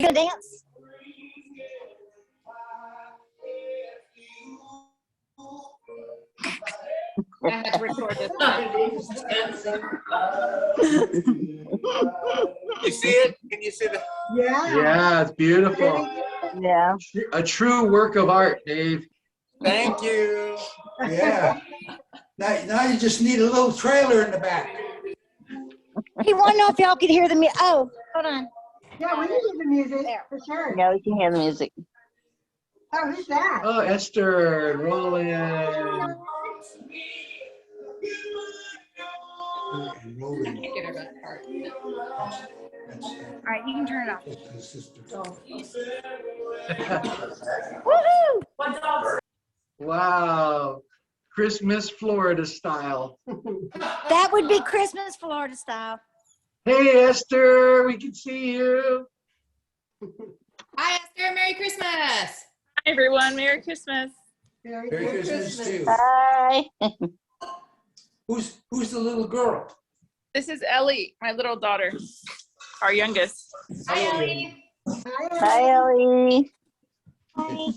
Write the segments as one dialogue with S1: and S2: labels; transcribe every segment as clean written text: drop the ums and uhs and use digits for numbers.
S1: gonna dance?
S2: I had to record this.
S3: You see it? Can you see the?
S4: Yeah.
S5: Yeah, it's beautiful.
S1: Yeah.
S5: A true work of art, Dave.
S3: Thank you.
S4: Yeah. Now you just need a little trailer in the back.
S1: He wanted to know if y'all could hear the music. Oh, hold on.
S6: Yeah, we can hear the music for sure.
S1: Yeah, we can hear the music.
S6: Oh, who's that?
S5: Oh, Esther, Roland.
S2: I can't get her back part.
S1: All right, you can turn it off. Woohoo!
S5: Wow. Christmas Florida style.
S1: That would be Christmas Florida style.
S5: Hey, Esther, we can see you.
S2: Hi, Esther. Merry Christmas.
S7: Hi, everyone. Merry Christmas.
S4: Merry Christmas too.
S1: Bye.
S4: Who's the little girl?
S7: This is Ellie, my little daughter, our youngest.
S2: Hi, Ellie.
S1: Hi, Ellie.
S6: Hi.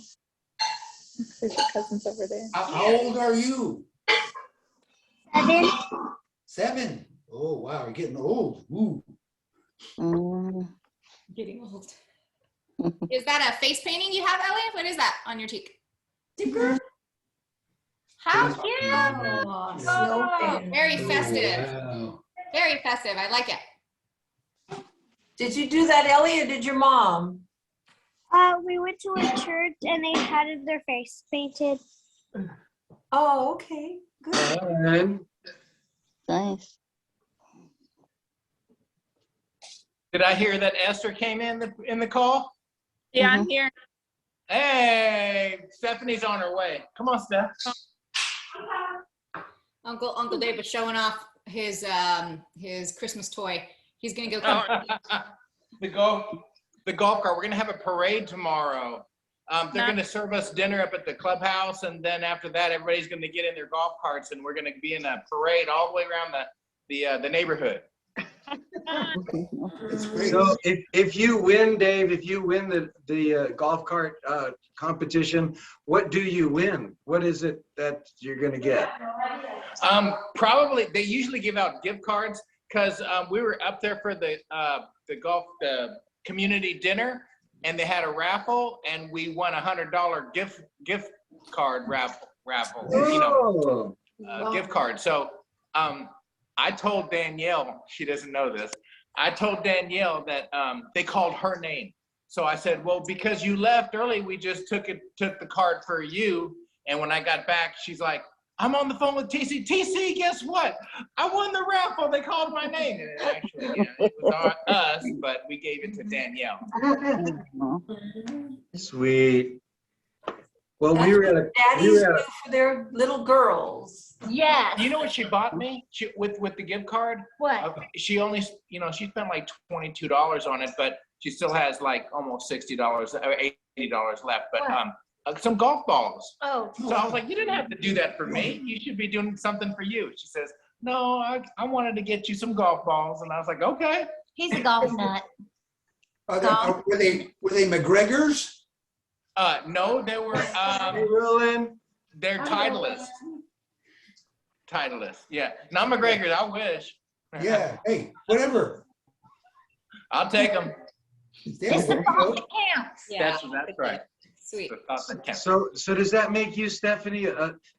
S7: There's your cousins over there.
S4: How old are you?
S1: 7.
S4: 7. Oh wow, you're getting old. Ooh.
S2: Getting old. Is that a face painting you have, Ellie? What is that on your cheek? How cute! Oh, very festive.
S4: Wow.
S2: Very festive. I like it.
S8: Did you do that, Ellie, or did your mom?
S9: We went to a church and they had their face painted.
S8: Oh, okay. Good.
S5: And
S1: Nice.
S3: Did I hear that Esther came in the call?
S7: Yeah, I'm here.
S3: Hey, Stephanie's on her way. Come on, Steph.
S2: Uncle Dave was showing off his Christmas toy. He's gonna go.
S3: The golf cart. We're gonna have a parade tomorrow. They're gonna serve us dinner up at the clubhouse, and then after that, everybody's gonna get in their golf carts, and we're gonna be in a parade all the way around the neighborhood.
S4: That's great.
S5: so if you win, Dave, if you win the golf cart competition, what do you win? What is it that you're going to get?
S3: Probably they usually give out gift cards because we were up there for the community dinner, and they had a raffle, and we won $100 gift card raffle.
S5: Oh.
S3: Gift card. So I told Danielle, she doesn't know this. I told Danielle that they called her name. So I said, well, because you left early, we just took the card for you. And when I got back, she's like, I'm on the phone with TC. TC, guess what? I won the raffle. They called my name. And actually, it was on us, but we gave it to Danielle.
S5: Sweet. Well,
S8: That's
S5: we were at
S8: what
S5: a
S8: daddies do for their little girls.
S1: Yes.
S3: You know what she bought me with the gift card?
S1: What?
S3: She only, she spent like $22 on it, but she still has like almost $60 or $80 left. But some golf balls.
S1: Oh.
S3: So I was like, you didn't have to do that for me. You should be doing something for you. She says, no, I wanted to get you some golf balls. And I was like, okay.
S1: He's a golf nut.
S4: Were they McGregor's?
S3: No, they were,
S5: Hey, Roland.
S3: they're Titleist. Titleist, yeah. Not McGregor's, I wish.
S4: Yeah. Hey, whatever.
S3: I'll take them.
S1: It's the thought that counts.
S2: Yeah.
S3: That's right.
S2: Sweet.
S3: The thought that counts.
S5: So does that make you, Stephanie?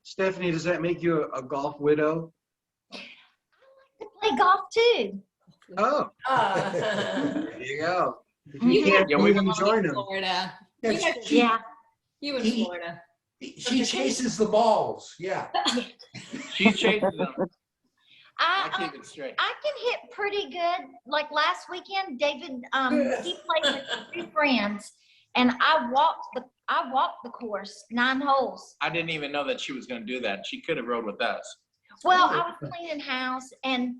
S5: Stephanie, does that make you a golf widow?
S1: To play golf too.
S5: Oh, there you go. If you can't,
S3: Yeah,
S5: you
S3: we
S5: can join them.
S2: Florida.
S1: Yeah.
S2: You in Florida.
S4: She chases the balls. Yeah.
S3: She chases them. I
S1: I
S3: keep it straight.
S1: can hit pretty good. Like last weekend, David, he played with 2 friends, and I walked the course 9 holes.
S3: I didn't even know that she was going to do that. She could have rode with us.
S1: Well, I was cleaning house, and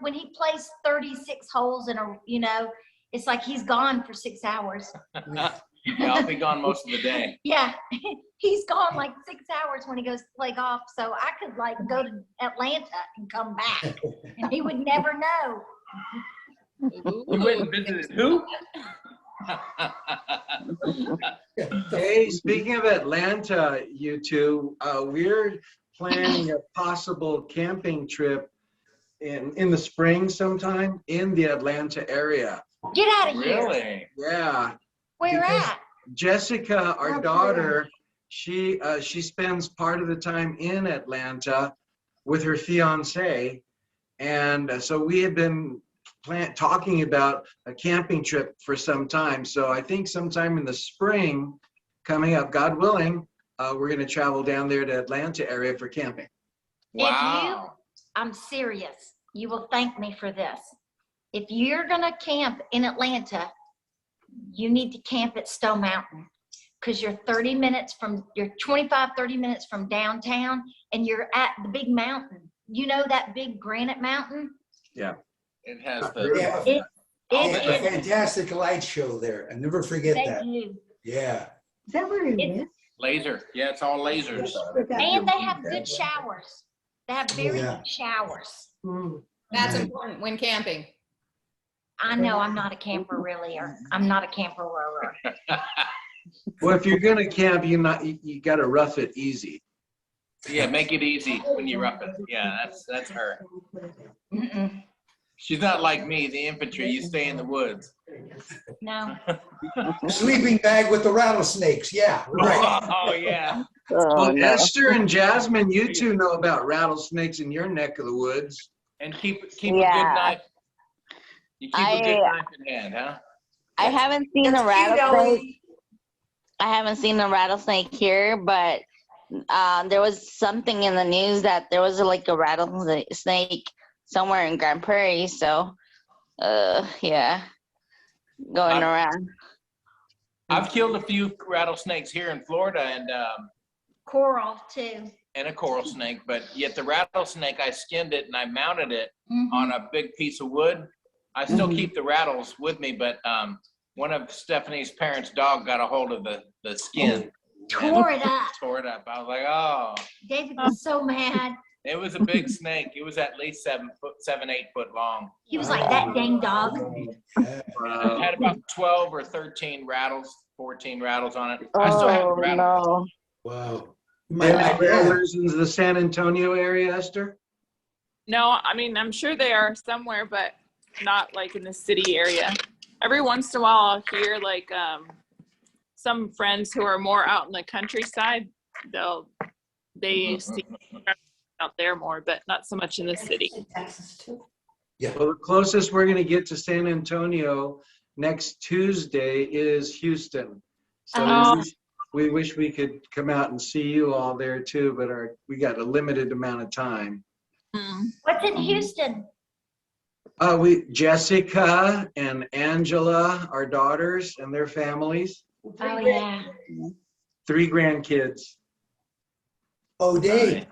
S1: when he plays 36 holes in a, it's like he's gone for 6 hours.
S3: Yeah, I'll be gone most of the day.
S1: Yeah, he's gone like 6 hours when he goes to play golf. So I could like go to Atlanta and come back, and he would never know.
S3: You went and visited who?
S5: Hey, speaking of Atlanta, you two, we're planning a possible camping trip in the spring sometime in the Atlanta area.
S1: Get out of here.
S3: Really?
S5: Yeah.
S1: Where
S5: Because
S1: at?
S5: Jessica, our daughter, she spends part of the time in Atlanta with her fiance, and so we have been talking about a camping trip for some time. So I think sometime in the spring, coming up, God willing, we're going to travel down there to Atlanta area for camping.
S3: Wow.
S1: I'm serious. You will thank me for this. If you're gonna camp in Atlanta, you need to camp at Stone Mountain because you're 30 minutes from downtown and you're at the big mountain. You know that big granite mountain?
S5: Yeah.
S3: It has
S4: They
S3: the.
S4: have
S1: It
S4: they have a
S1: is.
S4: fantastic light show there. I never forget
S1: They
S4: that.
S1: do.
S4: Yeah.
S6: Is that where it
S1: It's-
S6: is?
S3: Laser. Yeah, it's all lasers.
S1: And they have good showers. They have very
S4: Yeah.
S1: good showers.
S6: Mm.
S2: That's
S4: Right.
S2: important when camping.
S1: I know I'm not a camper really, or I'm not a camper.
S5: Well, if you're going to camp, you got to rough it easy.
S3: Yeah, make it easy when you rough it. Yeah, that's her.
S1: Mm-mm.
S3: She's not like me, the infantry. You stay in the woods.
S1: No.
S4: Sleeping bag with the rattlesnakes. Yeah. Right.
S3: Oh yeah.
S5: Well, Esther and Jasmine, you two know about rattlesnakes in your neck of the woods.
S3: And keep a good knife. You keep a good knife in hand, huh?
S10: I haven't seen
S8: That's
S10: a
S8: cute,
S10: rattlesnake.
S8: Ellie.
S10: I haven't seen a rattlesnake here, but there was something in the news that there was like a rattlesnake somewhere in Grand Prairie. So, yeah, going around.
S3: I've killed a few rattlesnakes here in Florida and
S1: Coral too.
S3: a coral snake, but yet the rattlesnake, I skinned it and I mounted it on a big piece of wood. I still keep the rattles with me, but one of Stephanie's parents' dog got a hold of the skin.
S1: Tore it up.
S3: Tore it up. I was like, oh.
S1: David was so mad.
S3: It was a big snake. It was at least 7, 8 foot long.
S1: He was like, that dang dog.
S3: It had about 12 or 13 rattles, 14 rattles on it. I still have the rattles.
S10: No.
S4: Wow.
S5: Any rattlers in the San Antonio area, Esther?
S7: No, I mean, I'm sure they are somewhere, but not like in the city area. Every once in a while I'll hear like some friends who are more out in the countryside, they see out there more, but not so much in the city.
S8: Texas too.
S5: Well, the closest we're going to get to San Antonio next Tuesday is Houston. So we wish we could come out and see you all there too, but we got a limited amount of time.
S1: What's in Houston?
S5: Jessica and Angela, our daughters and their families,
S1: Oh yeah.
S5: 3 grandkids.
S4: Oh, Dave,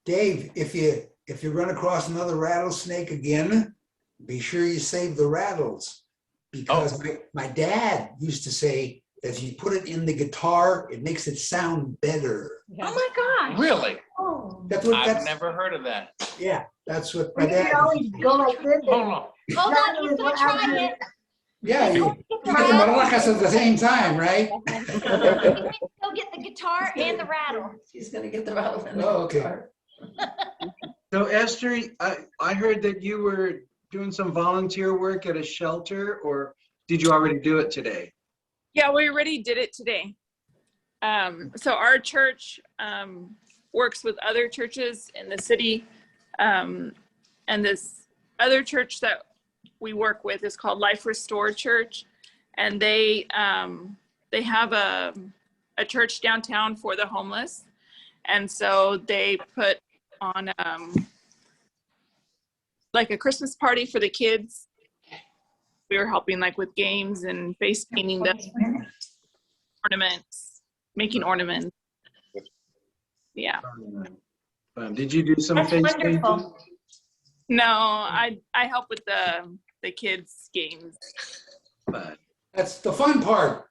S4: if you run across another rattlesnake again, be sure you save the rattles. Because my dad used to say, if you put it in the guitar, it makes it sound better.
S1: Oh my gosh.
S3: Really?
S1: Oh.
S3: I've never heard of that.
S4: Yeah, that's what my
S6: You
S4: dad
S6: can always go like this.
S3: Hold on.
S1: Hold on, he's gonna try it.
S4: Yeah, you put the maracas at the same time, right?
S1: Go get the guitar and the rattle.
S8: She's gonna get the rattle.
S4: Oh, okay.
S5: So Esther, I heard that you were doing some volunteer work at a shelter, or did you already do it today?
S7: Yeah, we already did it today. So our church works with other churches in the city. And this other church that we work with is called Life Restored Church. And they have a church downtown for the homeless. And so they put on like a Christmas party for the kids. We were helping like with games and face painting them, ornaments, making ornaments. Yeah.
S5: Did you do some
S1: That's
S5: face
S1: wonderful.
S5: painting?
S7: No, I help with the kids' games.
S5: But
S4: That's the fun part.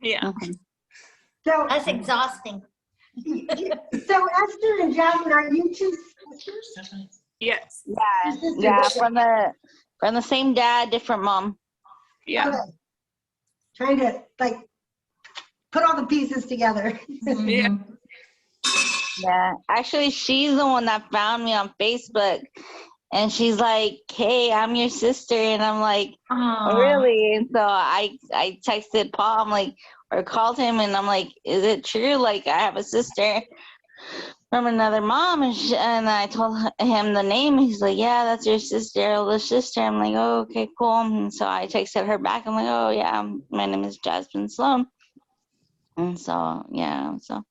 S7: Yeah.
S6: So,
S1: That's exhausting.
S6: so Esther and Jasmine, are you two sisters?
S7: Yes.
S10: Yeah, from the same dad, different mom.
S7: Yeah.
S6: Okay. trying to like put all the pieces together.
S7: Yeah.
S10: Yeah, actually, she's the one that found me on Facebook, and she's like, "Hey, I'm your sister," and I'm like,
S1: Aw.
S10: "Really?" And so I texted Paul, I'm like, or called him, and I'm like, "Is it true? Like, I have a sister from another mom," and I told him the name. He's like, "Yeah, that's your sister, older sister." I'm like, "Oh, okay, cool." And so I texted her back. I'm like, "Oh yeah, my name is Jasmine Sloan," and so yeah, so.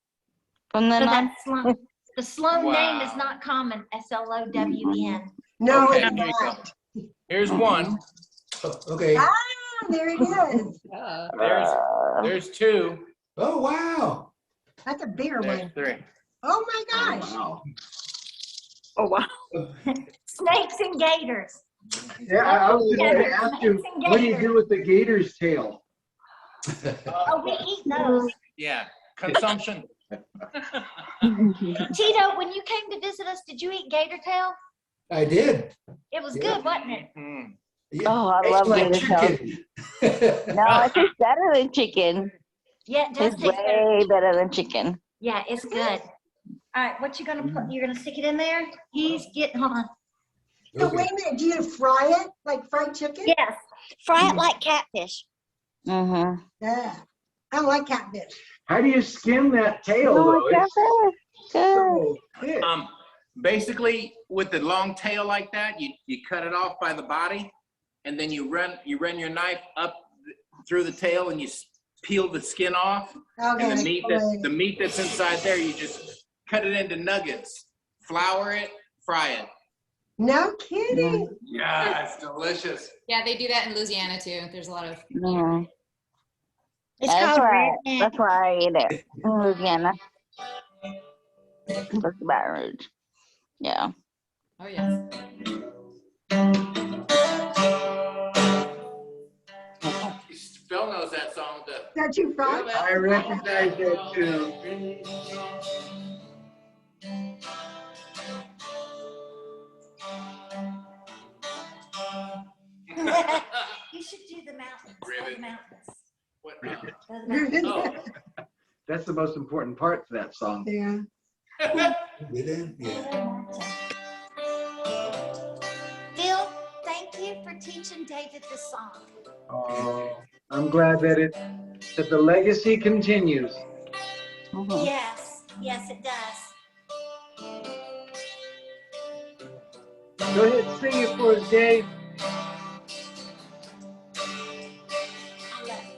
S10: From then
S1: So
S10: on,
S1: that's Sloan. The Sloan name is
S3: Wow.
S1: not common. SLOWN.
S6: No,
S3: Okay,
S6: it's
S3: here you go.
S6: not.
S3: Here's one.
S4: Oh, okay.
S6: Ah, there it is.
S3: There's two.
S4: Oh, wow.
S6: That's a bigger
S3: There's
S6: one.
S3: three.
S6: Oh my gosh.
S5: Wow.
S7: Oh, wow.
S1: Snakes and gators.
S5: Yeah, I was just going to
S1: Yeah,
S5: ask you,
S1: snakes and
S5: what do you
S1: gators.
S5: do with the gator's tail?
S1: Oh, we eat those.
S3: Yeah, consumption.
S1: Tito, when you came to visit us, did you eat gator tail?
S4: I did.
S1: It was
S4: Yeah.
S1: good, wasn't it?
S3: Mm.
S4: Yeah.
S10: Oh, I
S4: Tastes
S10: love
S4: like
S10: gator tail.
S4: chicken.
S10: No, it tastes better than chicken.
S1: Yeah, it does
S10: It's
S1: taste better.
S10: way better than chicken.
S1: Yeah, it's good. All right, what you gonna put? You're gonna stick it in there? He's getting, hold on.
S6: So
S4: Okay.
S6: wait a minute, do you fry it like fried chicken?
S1: Yes, fry it like catfish.
S10: Mm-hmm.
S6: Yeah. I don't like catfish.
S5: How do you skin that tail,
S10: Oh,
S5: though? It's
S10: good.
S5: so thick.
S3: Basically, with the long tail like that, you cut it off by the body, and then you run your knife up through the tail, and you peel the skin off.
S6: Okay.
S3: And the meat that's inside there, you just cut it into nuggets, flour it, fry it.
S6: No kidding.
S3: Yeah, it's delicious.
S2: Yeah, they do that in Louisiana too. There's a lot of.
S10: Mm.
S1: It's
S10: That's
S1: called
S10: why,
S1: redneck.
S10: that's why I ate it in Louisiana. That's Baton Rouge. Yeah.
S2: Oh yeah.
S3: Phil knows that song.
S6: That you fried?
S5: I recognize that too.
S1: You should do the mountains.
S3: Ribbit.
S1: The mountains.
S3: What?
S1: The mountains.
S3: Oh.
S5: That's the most important part to that song.
S6: Yeah.
S4: Get in? Yeah.
S1: Phil, thank you for teaching David this song.
S5: Oh, I'm glad that the legacy continues.
S10: Mhm.
S1: Yes, yes, it does.
S5: Go ahead, sing it for us, Dave.
S1: I love you.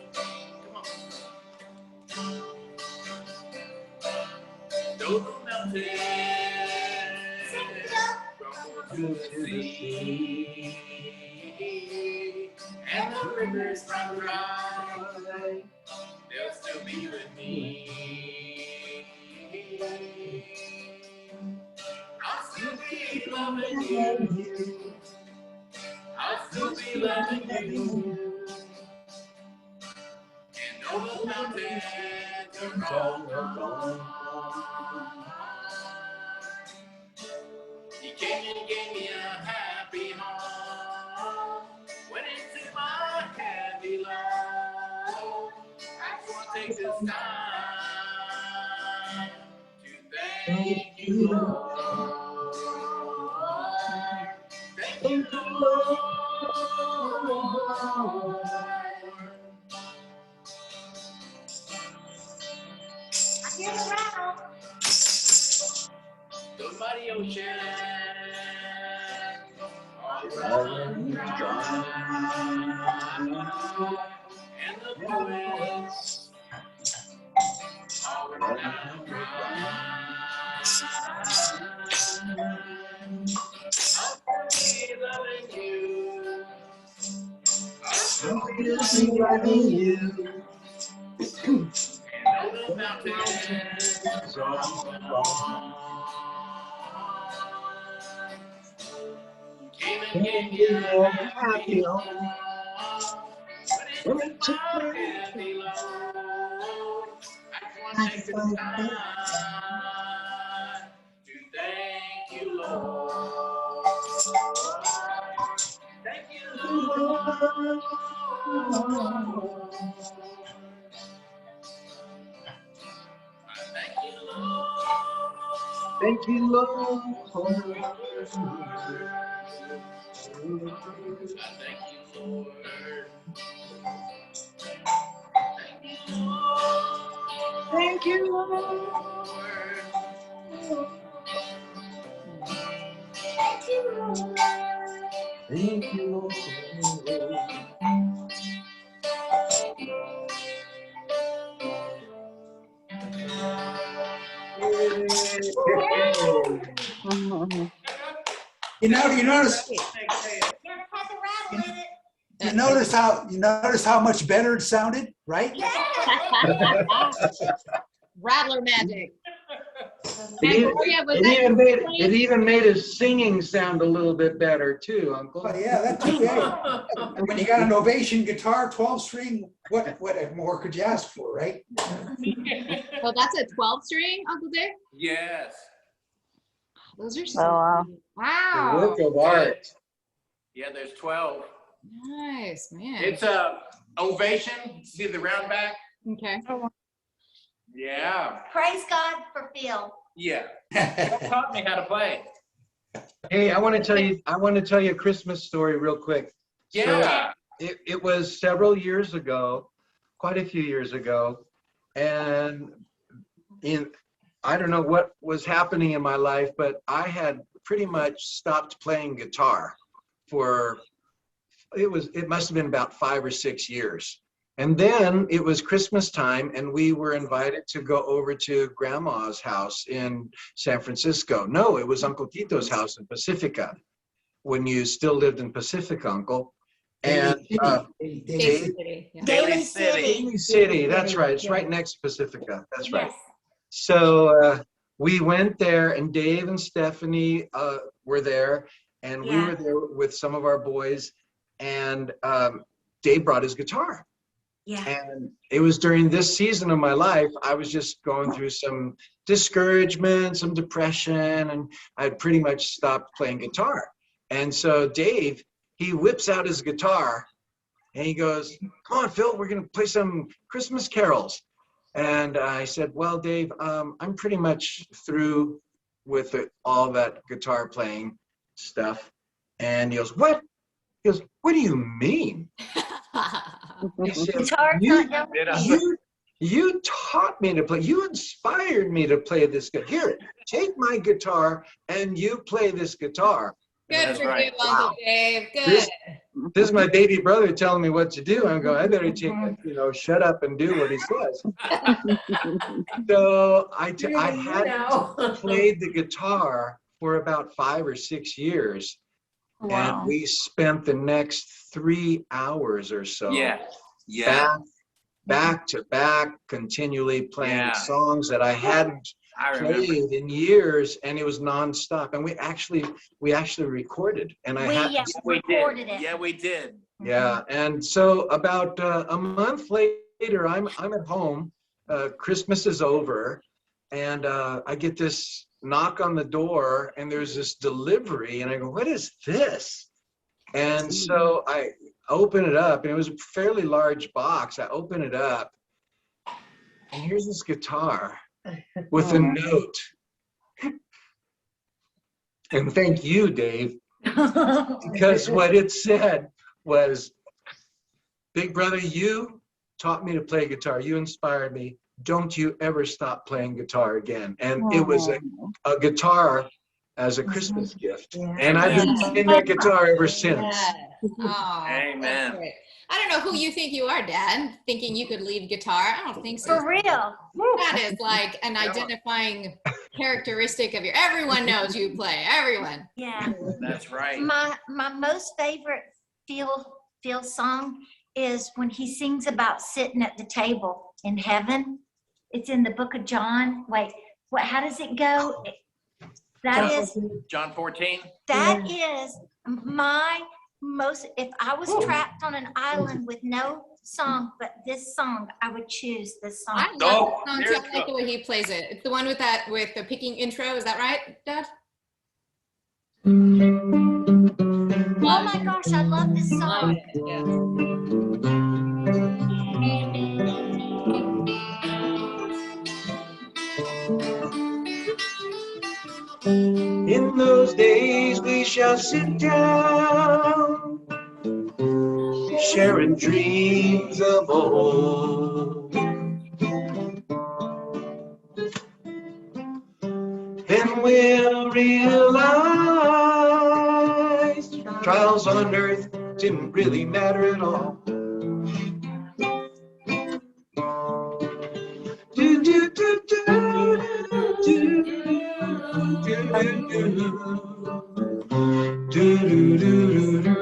S3: Those mountains
S1: Sing it up.
S3: to the sea, and the rivers run dry, they'll still be with me. I'll still be loving you. I'll still be loving you. And all the mountains are all gone. You came and gave me a happy home. Went into my heavy load. I just want to take this time to thank you, Lord. Thank you, Lord.
S1: I hear the rattle.
S3: The mighty ocean. And the poets all run out dry. I'll still be loving you. I'll still be loving you. And all the mountains are gone. Came and gave me a happy home. But it's my heavy load. I just want to take this time to thank you, Lord. Thank you, Lord.
S5: Thank you, Lord. Thank you, Lord. Thank you, Lord.
S4: You notice you notice how much better it sounded, right?
S2: Rattler magic.
S5: It even made his singing sound a little bit better too, Uncle.
S4: Oh, yeah, that too. Yeah. And when you got an Ovation guitar, 12-string, what more could you ask for, right?
S2: Oh, that's a 12-string, Uncle Dave?
S3: Yes.
S2: Those are
S10: Oh,
S2: so
S10: wow.
S2: wow.
S5: A work of art.
S3: Yeah, there's 12.
S2: Nice, man.
S3: It's a Ovation. See the round back?
S2: Okay.
S3: Yeah.
S1: Praise God for Phil.
S3: Yeah. Phil taught me how to play.
S5: Hey, I want to tell you a Christmas story real quick.
S3: Yeah.
S5: So it was several years ago, quite a few years ago, and I don't know what was happening in my life, but I had pretty much stopped playing guitar for it must have been about 5 or 6 years. And then it was Christmas time, and we were invited to go over to Grandma's house in San Francisco. No, it was Uncle Tito's house in Pacifica, when you still lived in Pacifica, Uncle. And
S1: Daly
S5: City, that's right. It's right next to Pacifica. That's right. So we went there, and Dave and Stephanie were there, and we were there with some of our boys, and Dave brought his guitar.
S1: Yeah.
S5: And it was during this season of my life, I was just going through some discouragement, some depression, and I had pretty much stopped playing guitar. And so Dave, he whips out his guitar and he goes, "Come on, Phil, we're going to play some Christmas carols." And I said, "Well, Dave, I'm pretty much through with all that guitar playing stuff." And he goes, "What?" He goes, "What do you mean?" He said, you taught me to play. You inspired me to play this guitar. Here, take my guitar and you play this guitar.
S2: Good for you, Uncle Dave. Good.
S5: This is my baby brother telling me what to do. I'm going, I better shut up and do what he says. So I hadn't played the guitar for about 5 or 6 years.
S1: Wow.
S5: And we spent the next 3 hours or so back to back, continually playing songs that I hadn't played in years, and it was nonstop. And we actually recorded, and
S1: we recorded it.
S3: Yeah, we did.
S5: Yeah, and so about a month later, I'm at home. Christmas is over, and I get this knock on the door, and there's this delivery, and I go, "What is this?" And so I open it up, and it was a fairly large box. I open it up, and here's this guitar with a note. And thank you, Dave, because what it said was, "Big brother, you taught me to play guitar. You inspired me. Don't you ever stop playing guitar again." And it was a guitar as a Christmas gift. And I've been playing that guitar ever since.
S2: Oh,
S3: amen.
S2: I don't know who you think you are, Dad, thinking you could lead guitar. I don't think so.
S1: For real.
S2: That is like an identifying characteristic of everyone knows you play. Everyone.
S1: Yeah.
S3: That's right.
S1: My most favorite Phil song is when he sings about sitting at the table in heaven. It's in the book of John. Wait, how does it go? That is
S3: John 14.
S1: That is my most, if I was trapped on an island with no song but this song, I would choose this song.
S2: I love the song too. I like the way he plays it. It's the one with the picking intro. Is that right, Dad?
S1: Oh my gosh, I love this song.
S5: On those days we shall sit down, sharing dreams of old. Then we'll realize trials on earth didn't really matter at all. Do, do, do, do, do, do, do, do, do.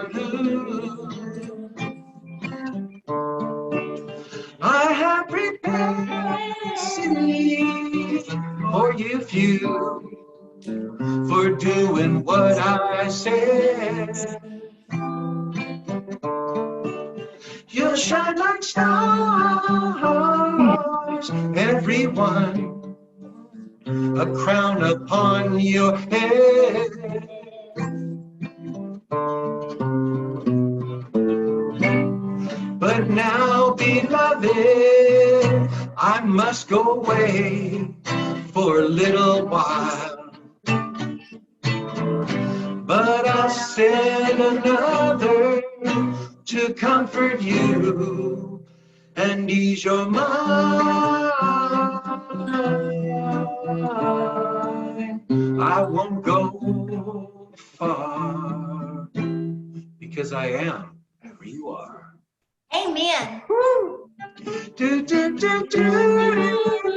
S5: I have prepared a city for you few, for doing what I said. You'll shine like stars, everyone, a crown upon your head. But now, beloved, I must go away for a little while. But I'll send another to comfort you and ease your mind. I won't go far because I am wherever you are.
S1: Amen.
S5: Do, do, do, do,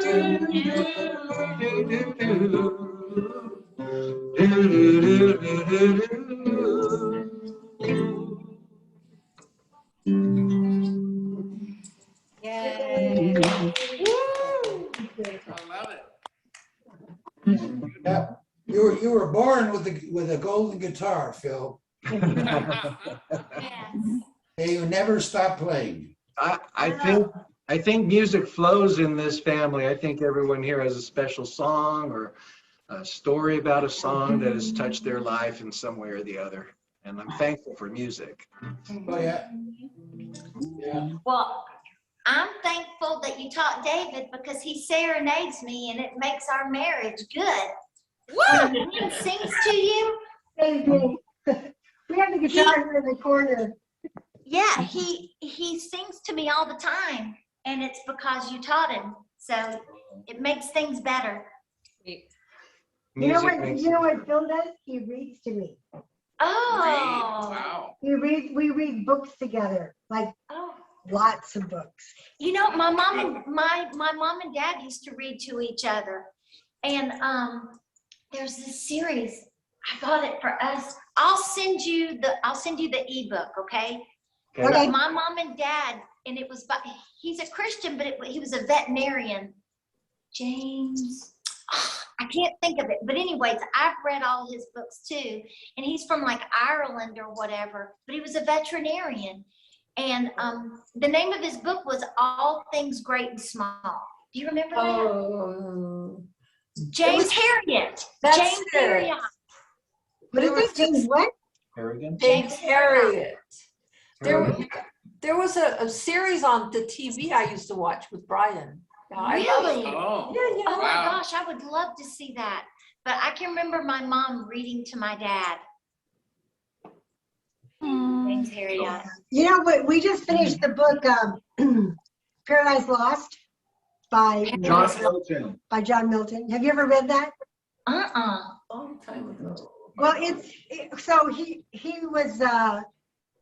S2: Yay.
S3: I love it.
S4: Yeah. You were born with a golden guitar, Phil.
S1: Yes.
S4: And you never stop playing.
S5: I think music flows in this family. I think everyone here has a special song or a story about a song that has touched their life in some way or the other. And I'm thankful for music.
S4: Oh, yeah. Yeah.
S1: Well, I'm thankful that you taught David because he serenades me and it makes our marriage good. When he sings to you,
S6: Baby. We have the guitar here in the corner.
S1: yeah, he sings to me all the time, and it's because you taught him. So it makes things better.
S6: You know
S5: Music makes
S6: what Phil does? He reads to me.
S1: Oh,
S3: Wow.
S6: We read books together, like
S1: oh.
S6: lots of books.
S1: You know, my mom and dad used to read to each other, and there's this series. I got it for us. I'll send you the ebook, okay?
S5: Okay.
S1: But my mom and dad, and it was by, he's a Christian, but he was a veterinarian. James, I can't think of it. But anyways, I've read all his books too. And he's from like Ireland or whatever, but he was a veterinarian. And the name of his book was All Things Great and Small. Do you remember that?
S8: Oh.
S1: James Harriet.
S8: That's
S1: James
S8: it.
S1: Harriet.
S6: What is it? James what?
S5: Harrigan?
S8: James Harriet. There was a series on the TV I used to watch with Brian.
S1: Really?
S3: Oh.
S8: Yeah, yeah.
S1: Oh my
S3: Wow.
S1: gosh, I would love to see that. But I can remember my mom reading to my dad. James Harriet.
S6: You know what? We just finished the book Paradise Lost by
S5: John Milton.
S6: John Milton. Have you ever read that?
S8: Long time ago.
S6: Well, he was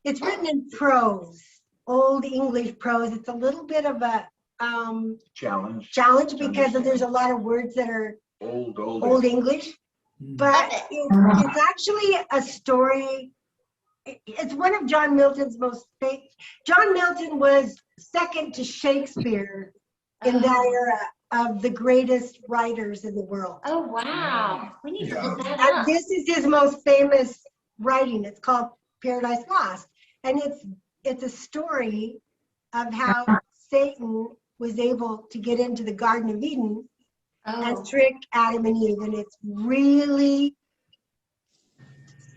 S6: it's written in prose, old English prose. It's a little bit of a challenge because there's a lot of words that are old English, but it's actually a story. It's one of John Milton's most famous. John Milton was second to Shakespeare in that era of the greatest writers in the world.
S1: Oh, wow. We need to look that
S6: And
S1: up.
S6: this is his most famous writing. It's called Paradise Lost. And it's a story of how Satan was able to get into the Garden of Eden and trick Adam and Eve. And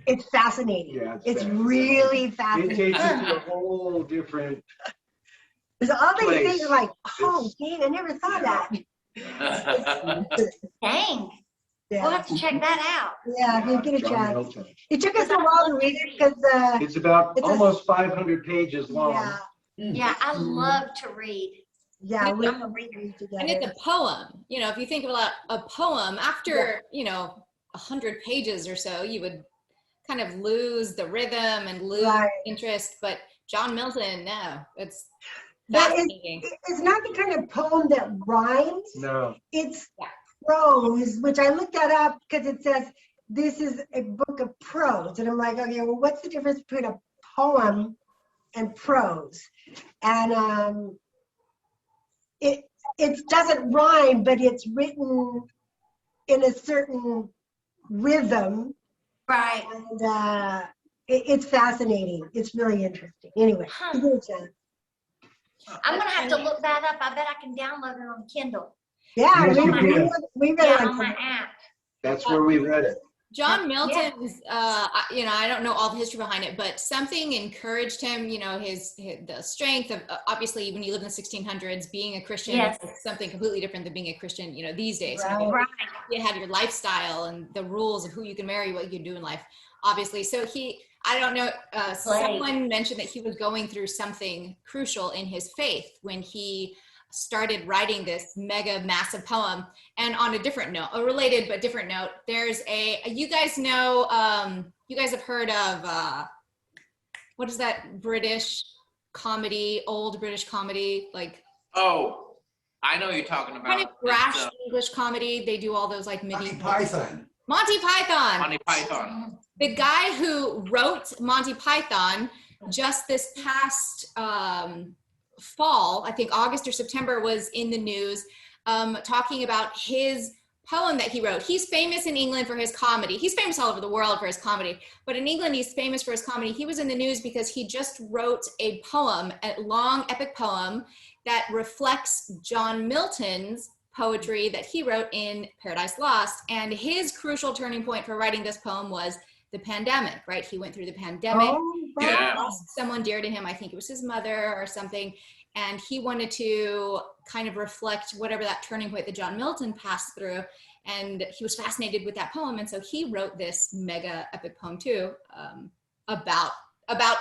S6: it's fascinating.
S5: Yeah,
S6: it's really
S5: It
S6: fascinating.
S5: takes you to a whole different
S6: There's all these
S5: place.
S6: things are like, oh, dang, I never thought that.
S1: Dang. We'll have to check that out.
S6: Yeah, if you get a
S5: John
S6: chance.
S5: Milton.
S6: It took us a while to read it because,
S5: It's about
S6: It's a-
S5: almost 500 pages long.
S6: yeah,
S1: Yeah, I love to read.
S6: yeah, we
S1: I'm a reader.
S6: read together.
S2: And it's a poem. You know, if you think about a poem, after, you know, 100 pages or so, you would kind of lose the rhythm and lose
S6: Right.
S2: interest. But John Milton, no, it's
S6: But
S2: fascinating.
S6: it's not the kind of poem that rhymes.
S5: No.
S6: It's
S2: Yeah.
S6: prose, which I looked that up because it says this is a book of prose. And I'm like, okay, well, what's the difference between a poem and prose? And it doesn't rhyme, but it's written in a certain rhythm.
S1: Right.
S6: And it's fascinating. It's really interesting. Anyway,
S1: Huh.
S6: give it a chance.
S1: I'm gonna have to look that up. I bet I can download it on Kindle.
S6: Yeah,
S5: Yes, you can.
S6: we read
S1: Yeah,
S6: it
S1: on my
S6: like
S1: app.
S5: That's where we read it.
S2: John Milton's, you know, I don't know all the history behind it, but something encouraged him, you know, the strength of, obviously, when you live in the 1600s, being a Christian
S1: Yes.
S2: is something completely different than being a Christian, you know, these days.
S6: Right.
S1: Right.
S2: You had your lifestyle and the rules of who you can marry, what you can do in life, obviously. So I don't know, someone mentioned that he was going through something crucial in his faith when he started writing this mega massive poem. And on a different note, a related but different note, there's you guys know, you guys have heard of, what is that British comedy, old British comedy, like,
S3: Oh, I know what you're talking about.
S2: kind of brash English comedy. They do all those like
S4: Monty
S2: medieval.
S4: Python.
S2: Monty Python.
S3: Monty Python.
S2: The guy who wrote Monty Python just this past fall, I think August or September, was in the news talking about his poem that he wrote. He's famous in England for his comedy. He's famous all over the world for his comedy, but in England, he's famous for his comedy. He was in the news because he just wrote a poem, a long epic poem that reflects John Milton's poetry that he wrote in Paradise Lost. And his crucial turning point for writing this poem was the pandemic, right? He went through the pandemic.
S3: Yeah.
S2: He lost someone dear to him. I think it was his mother or something. And he wanted to kind of reflect whatever that turning point that John Milton passed through. And he was fascinated with that poem. And so he wrote this mega epic poem too, about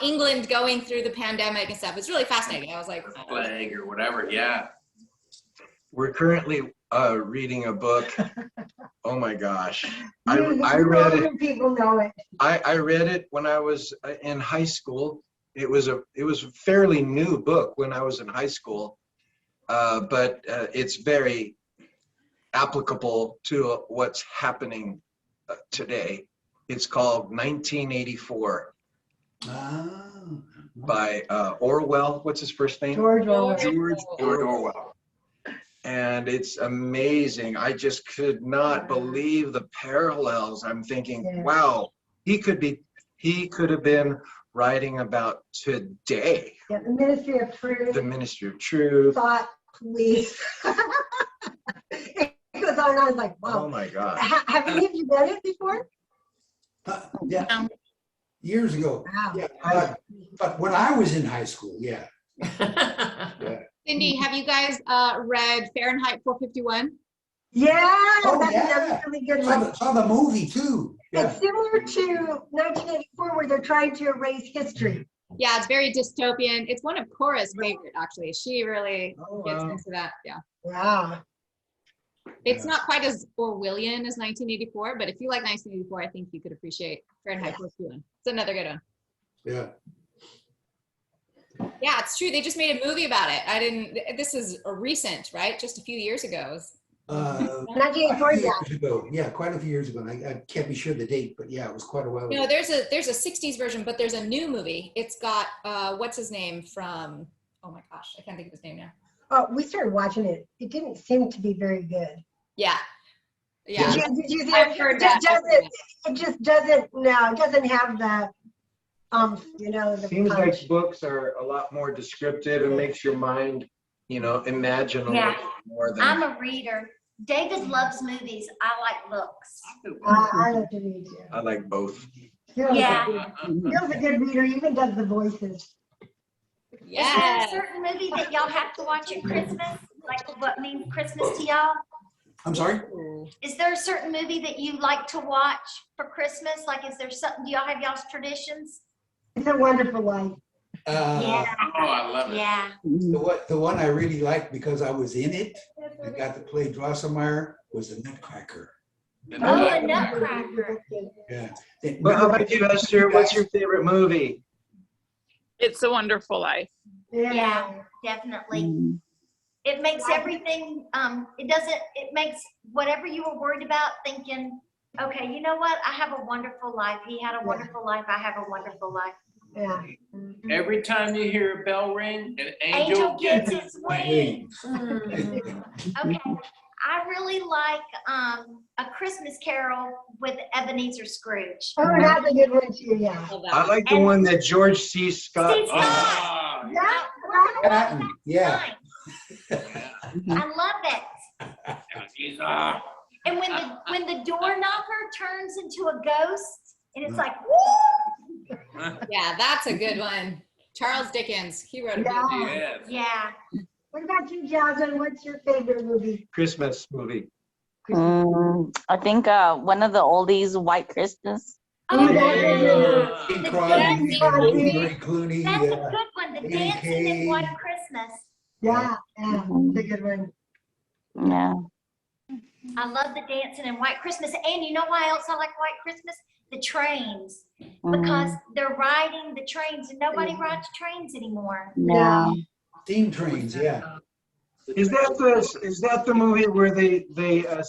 S2: England going through the pandemic and stuff. It's really fascinating. I was like,
S3: Flag or whatever, yeah.
S5: We're currently reading a book. Oh my gosh. I
S6: I
S5: read it.
S6: People know it.
S5: I read it when I was in high school. It was a fairly new book when I was in high school, but it's very applicable to what's happening today. It's called 1984 by Orwell. What's his first name?
S6: George Orwell.
S5: George
S3: Orwell.
S5: And it's amazing. I just could not believe the parallels. I'm thinking,
S6: Yeah.
S5: wow, he could have been writing about today.
S6: Yeah, the Ministry of Truth.
S5: The Ministry of Truth.
S6: Thought police. It goes on and I was like, wow.
S5: Oh my God.
S6: Have any of you read it before?
S4: Yeah,
S7: No.
S4: years ago.
S6: Wow.
S4: Yeah, but when I was in high school, yeah. Yeah.
S2: Cindy, have you guys read Fahrenheit 451?
S6: Yeah,
S4: Oh,
S6: that's
S4: yeah.
S6: another really good one.
S4: Saw the movie too. Yeah.
S6: It's similar to 1984 where they're trying to erase history.
S2: Yeah, it's very dystopian. It's one of Cora's favorite, actually. She really
S5: Oh,
S2: gets
S5: wow.
S2: into that. Yeah.
S6: Wow.
S2: It's not quite as Orwellian as 1984, but if you like 1984, I think you could appreciate Fahrenheit 451. It's another good one.
S4: Yeah.
S2: Yeah, it's true. They just made a movie about it. This is a recent, right? Just a few years ago.
S6: 1984, yeah.
S4: Years ago. Yeah, quite a few years ago. And I can't be sure the date, but yeah, it was quite a while
S2: You know,
S4: ago.
S2: there's a 60s version, but there's a new movie. It's got, what's his name from, oh my gosh, I can't think of his name now.
S6: Oh, we started watching it. It didn't seem to be very good.
S2: Yeah. Yeah.
S6: Did you see
S2: I've
S6: it?
S2: heard
S6: It just
S2: that.
S6: doesn't, it just doesn't, no, it doesn't have the, you know, the
S5: Seems
S6: punch.
S5: like books are a lot more descriptive and makes your mind, you know, imagine a
S1: Yeah.
S5: little bit more than.
S1: I'm a reader. David loves movies. I like books.
S6: I like to read too.
S5: I like both.
S6: Phil's
S1: Yeah.
S6: Phil's a good reader, even does the voices.
S1: Is there
S2: Yeah.
S1: a certain movie that y'all have to watch at Christmas? Like what means Christmas to y'all?
S4: I'm sorry?
S1: Is there a certain movie that you like to watch for Christmas? Like, is there something, do y'all have y'all's traditions?
S6: It's a Wonderful Life.
S1: Yeah.
S3: Oh, I love it.
S1: Yeah.
S4: The one I really liked because I was in it, I got to play Drosselmeyer, was the Nutcracker.
S1: Oh, the Nutcracker.
S4: Yeah.
S5: Well, how about you, Esther? What's your favorite movie?
S7: It's a Wonderful Life.
S1: Yeah, definitely. It makes everything, it makes whatever you were worried about thinking, okay, you know what? I have a wonderful life. He had a wonderful life. I have a wonderful life.
S6: Yeah.
S3: Every time you hear a bell ring, an angel
S1: Gets
S3: gets
S1: its wings. Okay. I really like A Christmas Carol with Ebenezer Scrooge.
S6: Oh, that's a good one too, yeah.
S5: I like the one that George C. Scott.
S1: Steve Scott.
S3: Ah,
S4: Yeah.
S1: I love it.
S3: he's,
S1: And when the door knocker turns into a ghost, and it's like, woo!
S2: Yeah, that's a good one. Charles Dickens, he wrote a good one.
S3: yes.
S1: Yeah.
S6: What about you, Jasmine? What's your favorite movie?
S5: Christmas movie.
S10: I think one of the oldies, White Christmas.
S1: Oh,
S6: Yeah.
S4: Bing
S1: The
S4: Crosby,
S6: dancing.
S4: Ray Clooney,
S1: that's a good one. The
S4: Danny
S1: Dancing in
S4: Kaye.
S1: White Christmas.
S6: Yeah, it's a good one.
S10: Yeah.
S1: I love the Dancing in White Christmas. And you know why else I like White Christmas? The trains. Because they're riding the trains and nobody rides trains anymore.
S10: Yeah.
S4: Steam trains, yeah.
S5: Is that the movie where they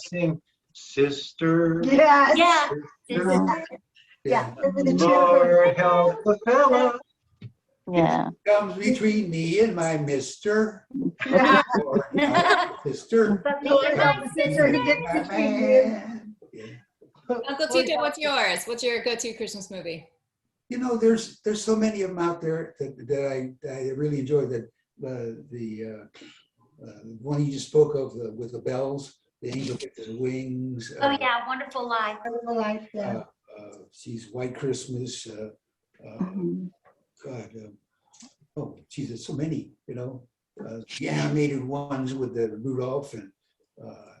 S5: sing "Sister"?
S6: Yes.
S1: Yeah.
S6: Yeah.
S4: Yeah.
S5: Lord help the fella.
S10: Yeah.
S4: Comes between me and my mister.
S6: Yeah.
S4: Or sister.
S1: But me
S6: Lord
S1: and
S6: help
S1: my
S6: the sister to get
S4: My
S6: between you.
S4: man. Yeah.
S2: Uncle Tito, what's yours? What's your go-to Christmas movie?
S4: You know, there's so many of them out there that I really enjoy. That the one you just spoke of with the bells, the angel gets his wings.
S1: Oh yeah, Wonderful Life.
S6: Wonderful Life, yeah.
S4: She's White Christmas. God, oh, geez, there's so many. You know, the animated ones with the Rudolph and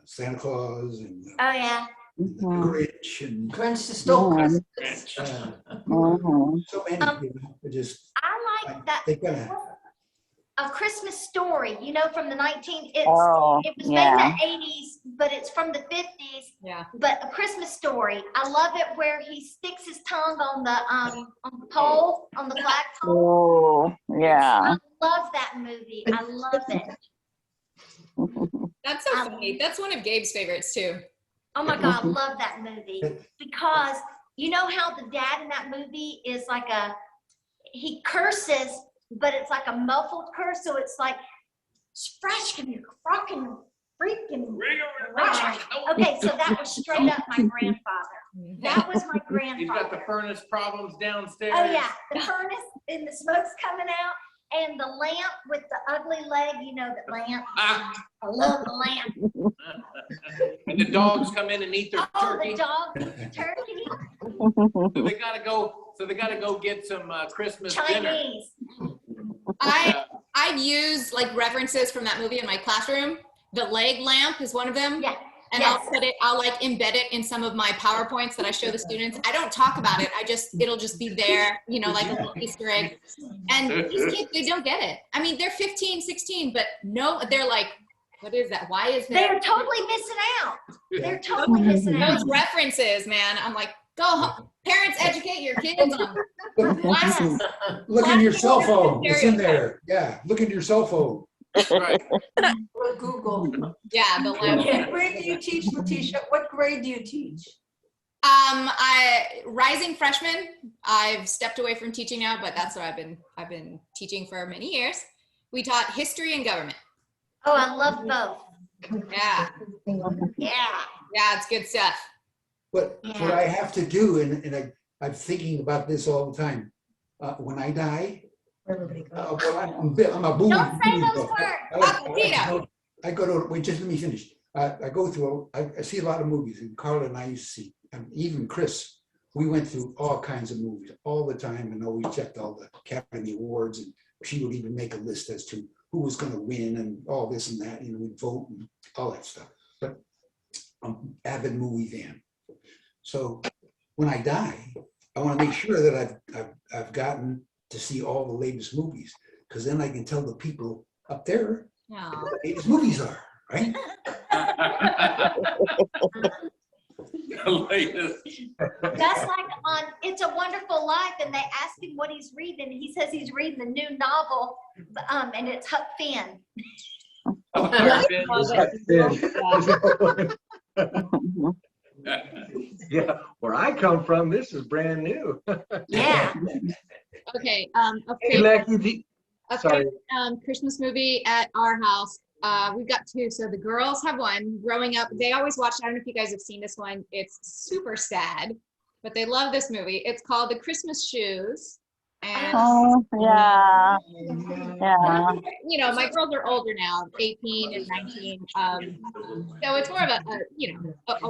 S4: Santa Claus and
S1: Oh yeah.
S4: the Grinch and
S8: Grinch to Stole Christmas.
S4: so many. You know, they're just
S1: I like that.
S4: they gotta.
S1: A Christmas Story, you know, from the it
S10: Oh,
S1: was made in
S10: yeah.
S1: the 80s, but it's from the 50s.
S2: Yeah.
S1: But A Christmas Story, I love it where he sticks his tongue on the pole, on the flagpole.
S10: Oh, yeah.
S1: I love that movie. I love it.
S2: That's so funny. That's one of Gabe's favorites too.
S1: Oh my God, I love that movie because you know how the dad in that movie is like he curses, but it's like a muffled curse. So it's like, freaking. Okay, so that was straight up my grandfather. That was my grandfather.
S3: He's got the furnace problems downstairs.
S1: Oh yeah, the furnace and the smoke's coming out, and the lamp with the ugly leg. You know the lamp. I love the lamp.
S3: And the dogs come in and eat their turkey.
S1: The dog eats turkey.
S3: So they gotta go get some Christmas dinner.
S1: Chinese.
S2: I'd use like references from that movie in my classroom. The leg lamp is one of them.
S1: Yeah.
S2: And
S1: Yes.
S2: I'll like embed it in some of my PowerPoints that I show the students. I don't talk about it. It'll just be there, you know, like a little Easter egg. And these kids, they don't get it. I mean, they're 15, 16, but no, they're like, what is that? Why is that?
S1: They're totally missing out. They're totally missing out.
S2: Those references, man. I'm like, go home. Parents, educate your kids on.
S4: Look in your cell phone. It's in there. Yeah, look in your cell phone.
S3: Right.
S8: Or Google.
S2: Yeah, the lamp.
S8: What grade do you teach, Letitia? What grade do you teach?
S2: Rising freshman. I've stepped away from teaching now, but that's what I've been teaching for many years. We taught history and government.
S1: Oh, I love both.
S2: Yeah.
S1: Yeah.
S2: Yeah, it's good stuff.
S4: What I have to do, and I'm thinking about this all the time. When I die, well, I'm a boom.
S1: Don't say those words.
S4: I go to, wait, just let me finish. I go through, I see a lot of movies, and Carla and I used to see, and even Chris, we went through all kinds of movies all the time and always checked all the Academy Awards, and she would even make a list as to who was going to win and all this and that, you know, we'd vote and all that stuff. But avid movie fan. So when I die, I want to make sure that I've gotten to see all the latest movies, because then I can tell the people up there what the latest movies are, right?
S1: That's like on It's a Wonderful Life, and they ask him what he's reading. He says he's reading the new novel, and it's Huck Finn.
S5: Yeah, where I come from, this is brand new.
S1: Yeah.
S2: Okay.
S5: Hey, Lecky, sorry.
S2: Christmas movie at our house. We've got two. So the girls have one. Growing up, they always watched. I don't know if you guys have seen this one. It's super sad, but they love this movie. It's called The Christmas Shoes. And
S10: Oh, yeah. Yeah.
S2: you know, my girls are older now, 18 and 19. So it's more of a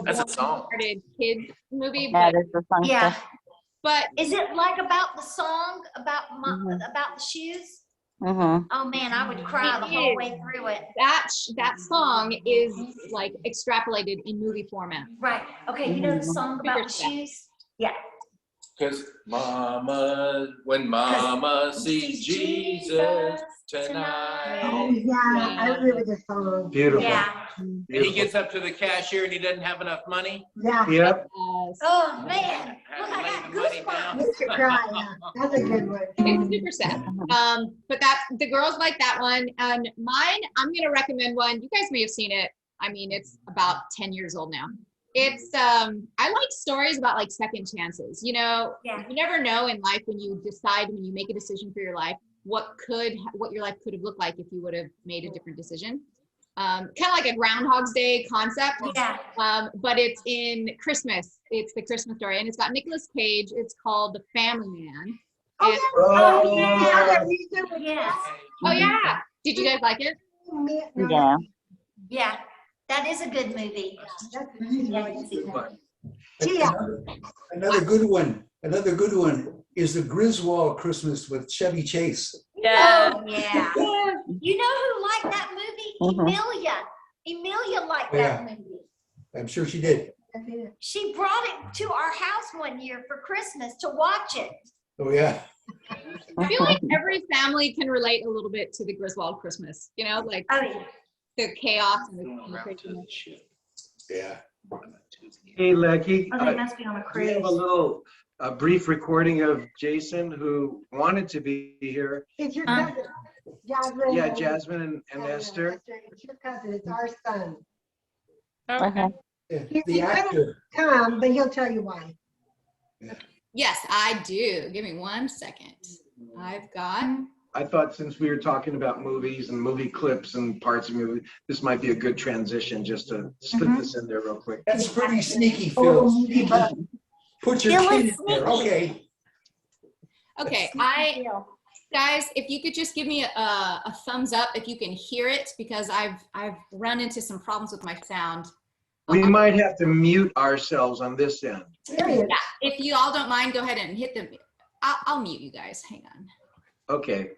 S3: That's a song.
S2: warm-hearted kid movie.
S10: That
S2: But
S10: is the song.
S1: Yeah.
S2: but
S1: Is it like about the song about the shoes?
S10: Mm-hmm.
S1: Oh man, I would cry the whole way through it.
S2: that song is like extrapolated in movie format.
S1: Right. Okay. You know the song about the
S2: Super sad.
S1: shoes? Yeah.
S3: Because when Mama sees Jesus tonight.
S6: Oh, yeah, I remember the song.
S5: Beautiful.
S1: Yeah.
S3: And he gets up to the cashier and he doesn't have enough money.
S6: Yeah,
S5: Yep.
S1: Oh man, look, I got
S3: Money down.
S1: goosebumps.
S6: Mr. Cry, yeah, that's a good one.
S2: It's super sad. But the girls like that one. And mine, I'm gonna recommend one. You guys may have seen it. I mean, it's about 10 years old now. It's I like stories about like second chances. You know,
S1: Yeah.
S2: you never know in life when you make a decision for your life, what your life could have looked like if you would have made a different decision. Kind of like a Groundhog's Day concept.
S1: Yeah.
S2: But it's in Christmas. It's the Christmas story, and it's got Nicolas Cage. It's called The Family Man.
S6: Oh,
S2: And-
S6: yeah.
S1: Yes.
S2: Oh yeah. Did you guys like it?
S10: Yeah.
S1: Yeah. That is a good movie.
S6: Tia.
S4: Another good one. Another good one is the Griswold Christmas with Chevy Chase.
S7: Yeah.
S1: Oh, yeah. You know who liked that movie?
S10: Mhm.
S1: Emilia. Emilia liked
S4: Oh,
S1: that
S4: yeah.
S1: movie.
S4: I'm sure she did.
S1: She brought it to our house one year for Christmas to watch it.
S4: Oh, yeah.
S2: I feel like every family can relate a little bit to the Griswold Christmas. You know, like
S1: Oh, yeah.
S2: the chaos and the craziness.
S4: Yeah.
S5: Hey, Lecky,
S1: Oh, they must be on a
S5: we
S1: cruise.
S5: have a brief recording of Jason who wanted to be here.
S6: It's your cousin, Jasmine.
S5: Yeah, Jasmine and Esther.
S6: It's your cousin, it's our son.
S2: Okay.
S4: Yeah,
S6: He
S4: the actor.
S6: Come, but he'll tell you why.
S2: Yes, I do. Give me 1 second. I've got.
S5: I thought since we were talking about movies and movie clips and parts of movies, this might be a good transition just to slip this in there real quick.
S4: That's pretty sneaky,
S6: Oh,
S4: Phil.
S6: movie
S4: Sneaky.
S6: buff.
S4: Put your
S1: Phil
S4: kid
S1: is
S4: in there.
S1: sneaky.
S4: Okay.
S2: Okay, guys, if you could just give me a thumbs up if you can hear it, because I've run into some problems with my sound.
S5: We might have to mute ourselves on this end.
S6: Serious.
S2: Yeah, if you all don't mind, go ahead and hit the. I'll mute you guys. Hang on.
S5: Okay.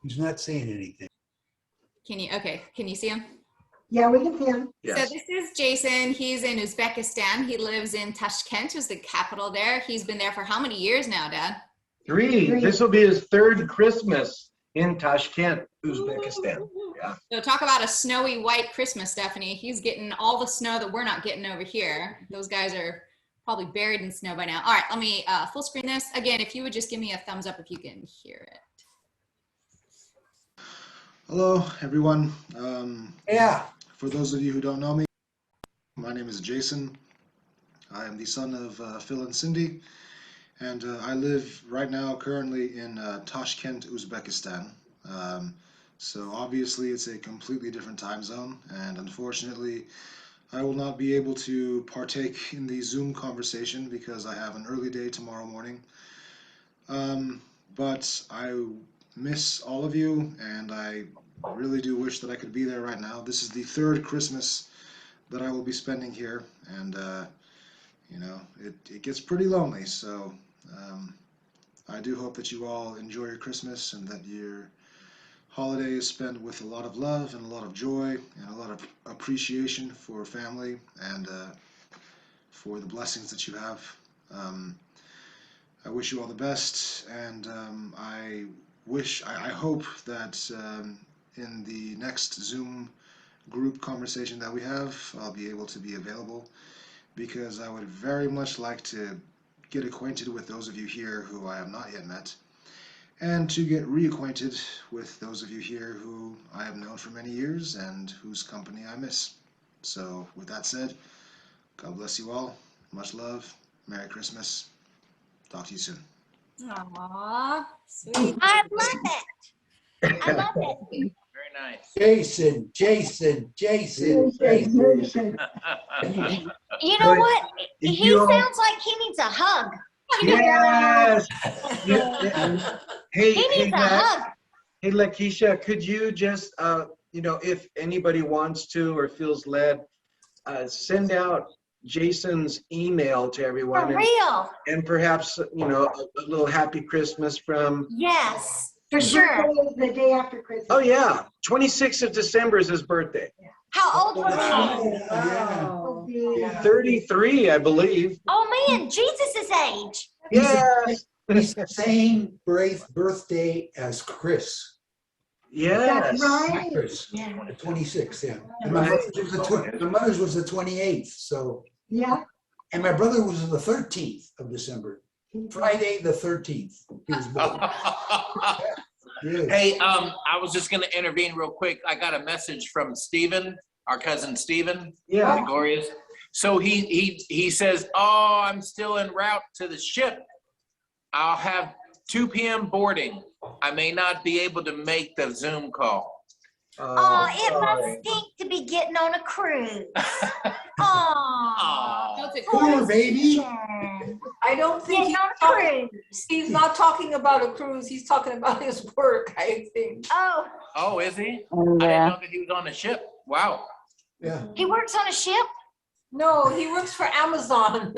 S4: He's not saying anything.
S2: Can you see him?
S6: Yeah, we can see him.
S5: Yes.
S2: So this is Jason. He's in Uzbekistan. He lives in Tashkent, who's the capital there. He's been there for how many years now, Dad?
S5: 3. This will be his 3rd Christmas in Tashkent, Uzbekistan. Yeah.
S2: So talk about a snowy white Christmas, Stephanie. He's getting all the snow that we're not getting over here. Those guys are probably buried in snow by now. All right, let me full screen this. Again, if you would just give me a thumbs up if you can hear it.
S11: Hello, everyone.
S4: Yeah.
S11: For those of you who don't know me, my name is Jason. I am the son of Phil and Cindy, and I live right now currently in Tashkent, Uzbekistan. So obviously it's a completely different time zone, and unfortunately I will not be able to partake in the Zoom conversation because I have an early day tomorrow morning. But I miss all of you, and I really do wish that I could be there right now. This is the 3rd Christmas that I will be spending here, and you know, it gets pretty lonely. So I do hope that you all enjoy your Christmas and that your holiday is spent with a lot of love and a lot of joy and a lot of appreciation for family and for the blessings that you have. I wish you all the best, and I hope that in the next Zoom group conversation that we have, I'll be able to be available, because I would very much like to get acquainted with those of you here who I have not yet met, and to get reacquainted with those of you here who I have known for many years and whose company I miss. So with that said, God bless you all. Much love. Merry Christmas. Talk to you soon.
S8: Aww, sweet.
S1: I love it. I love it.
S3: Very nice.
S4: Jason.
S1: You know what? He
S5: You all-
S1: sounds like he needs a hug.
S5: Yes. Yeah. Hey,
S1: He
S5: hey,
S1: needs a
S5: Matt.
S1: hug.
S5: Hey, Lakeisha, could you just, if anybody wants to or feels led, send out Jason's email to
S1: For
S5: everyone
S1: real.
S5: and perhaps, a little happy Christmas from,
S1: Yes, for
S6: His
S1: sure.
S6: birthday is the day after Christmas.
S5: oh yeah, 26th of December is his birthday.
S1: How old was he?
S6: Oh, yeah.
S5: 33, I believe.
S1: Oh man, Jesus' age.
S5: Yes.
S4: He's the same birthday as Chris.
S5: Yes.
S6: That's right.
S4: Chris,
S1: Yeah.
S4: the 26th, yeah. And my mother's was the 28th, so,
S6: Yeah.
S4: and my brother was the 13th of December. Friday the 13th. He was born. Yes.
S3: Hey, I was just gonna intervene real quick. I got a message from Stephen, our cousin Stephen.
S5: Yeah.
S3: Gregorius. So he says, "Oh, I'm still en route to the ship. I'll have 2 p.m. boarding. I may not be able to make the Zoom call."
S1: Oh, it
S5: sorry.
S1: must stink to be getting on a cruise. Oh,
S3: Aw.
S2: That's a
S4: Poor baby.
S8: I don't think
S1: getting on a cruise.
S8: he's not talking about a cruise. He's talking about his work, I think.
S1: Oh,
S3: Oh, is he? I didn't
S10: Yeah.
S3: know that he was on a ship. Wow.
S4: Yeah.
S1: he works on a ship.
S8: No, he works for Amazon.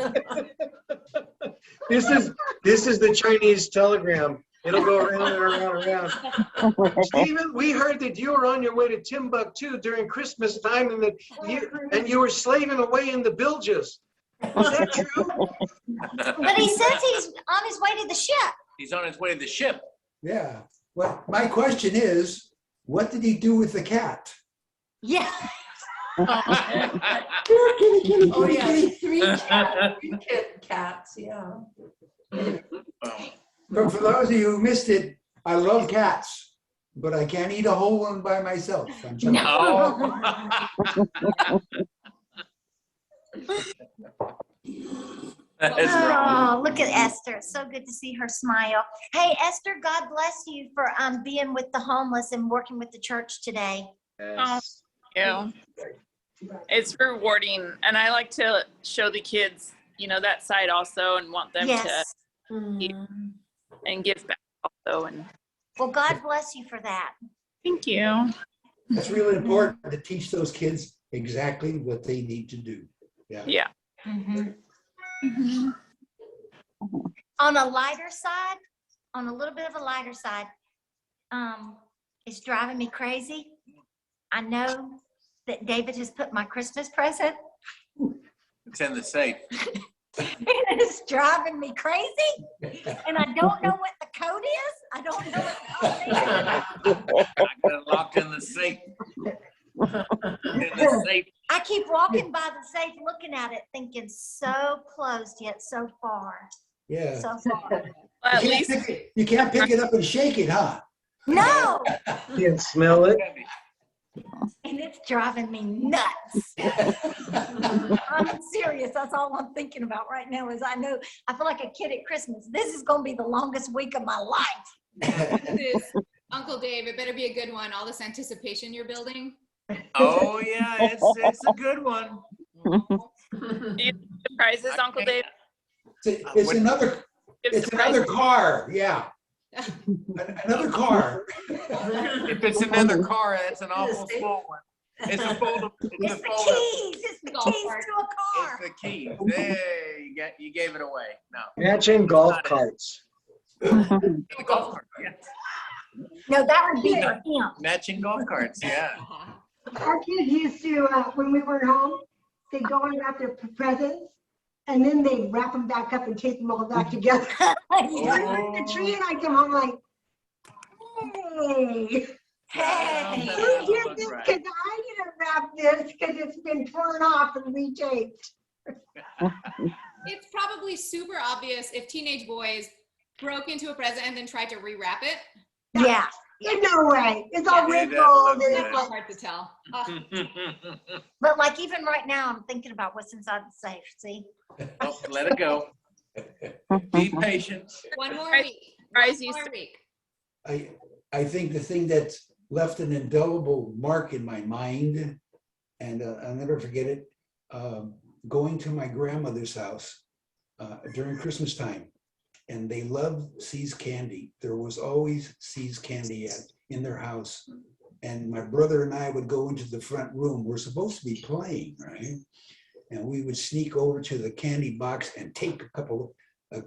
S5: This is the Chinese telegram. It'll go around and around and around. Stephen, we heard that you were on your way to Timbuktu during Christmas time and you were slaving away in the bilges. Is that true?
S1: But he says he's on his way to the ship.
S3: He's on his way to the ship.
S4: Yeah. Well, my question is, what did he do with the cat?
S1: Yeah.
S8: Oh, yeah, three cats, yeah.
S4: But for those of you who missed it, I love cats, but I can't eat a whole one by myself. I'm sorry.
S3: No. That is right.
S1: Oh, look at Esther. It's so good to see her smile. Hey, Esther, God bless you for being with the homeless and working with the church today.
S5: Yes.
S7: Yeah. It's rewarding. And I like to show the kids, that side also and want them
S1: Yes.
S7: to and give back also. And
S1: Well, God bless you for that.
S7: thank you.
S4: It's really important to teach those kids exactly what they need to do. Yeah.
S7: Yeah.
S1: Mhm.
S7: Mhm.
S1: On a lighter side, on a little bit of a lighter side, it's driving me crazy. I know that David has put my Christmas present.
S3: It's in the safe.
S1: It is driving me crazy, and I don't know what the code is. I don't know what the code is.
S3: I got it locked in the safe. In the safe.
S1: I keep walking by the safe, looking at it, thinking so closed yet so far,
S4: Yeah.
S1: so far.
S7: Well, at least
S4: You can't pick it up and shake it, huh?
S1: No,
S5: You can smell it.
S1: and it's driving me nuts. I'm serious. That's all I'm thinking about right now. Is I feel like a kid at Christmas. This is going to be the longest week of my life.
S2: This, Uncle Dave, it better be a good one. All this anticipation you're building.
S3: Oh yeah, it's a good one.
S7: surprises, Uncle Dave.
S4: It's another car. Yeah. Another car.
S3: If it's another car, that's an awful small one. It's a fold.
S1: It's the keys. It's the keys to a car.
S3: It's the keys. Hey, you gave it away. No.
S5: Matching golf carts.
S3: The golf cart. Yeah.
S1: No, that would be for him.
S3: Matching golf carts, yeah.
S6: Our kids used to, when we were home, they'd go and wrap their presents, and then they'd wrap them back up and tape them all back together. The tree, and I come home like, hey, who did this? Because I didn't wrap this because it's been torn off and retaped.
S2: It's probably super obvious if teenage boys broke into a present and then tried to rewrap it.
S1: Yeah.
S6: In no way. It's all
S3: Yeah,
S6: wrinkled.
S3: that's
S6: And it's like,
S2: Hard to tell.
S1: But like even right now, I'm thinking about what's inside the safe. See?
S3: Oh, let it go. Be patient.
S2: One more
S7: Guys,
S2: week.
S7: guys,
S2: One
S7: you
S2: more
S7: said-
S2: week.
S4: I think the thing that's left an indelible mark in my mind, and I'll never forget it, going to my grandmother's house during Christmas time, and they loved See's candy. There was always See's candy in their house. And my brother and I would go into the front room. We're supposed to be playing, right? And we would sneak over to the candy box and take a couple of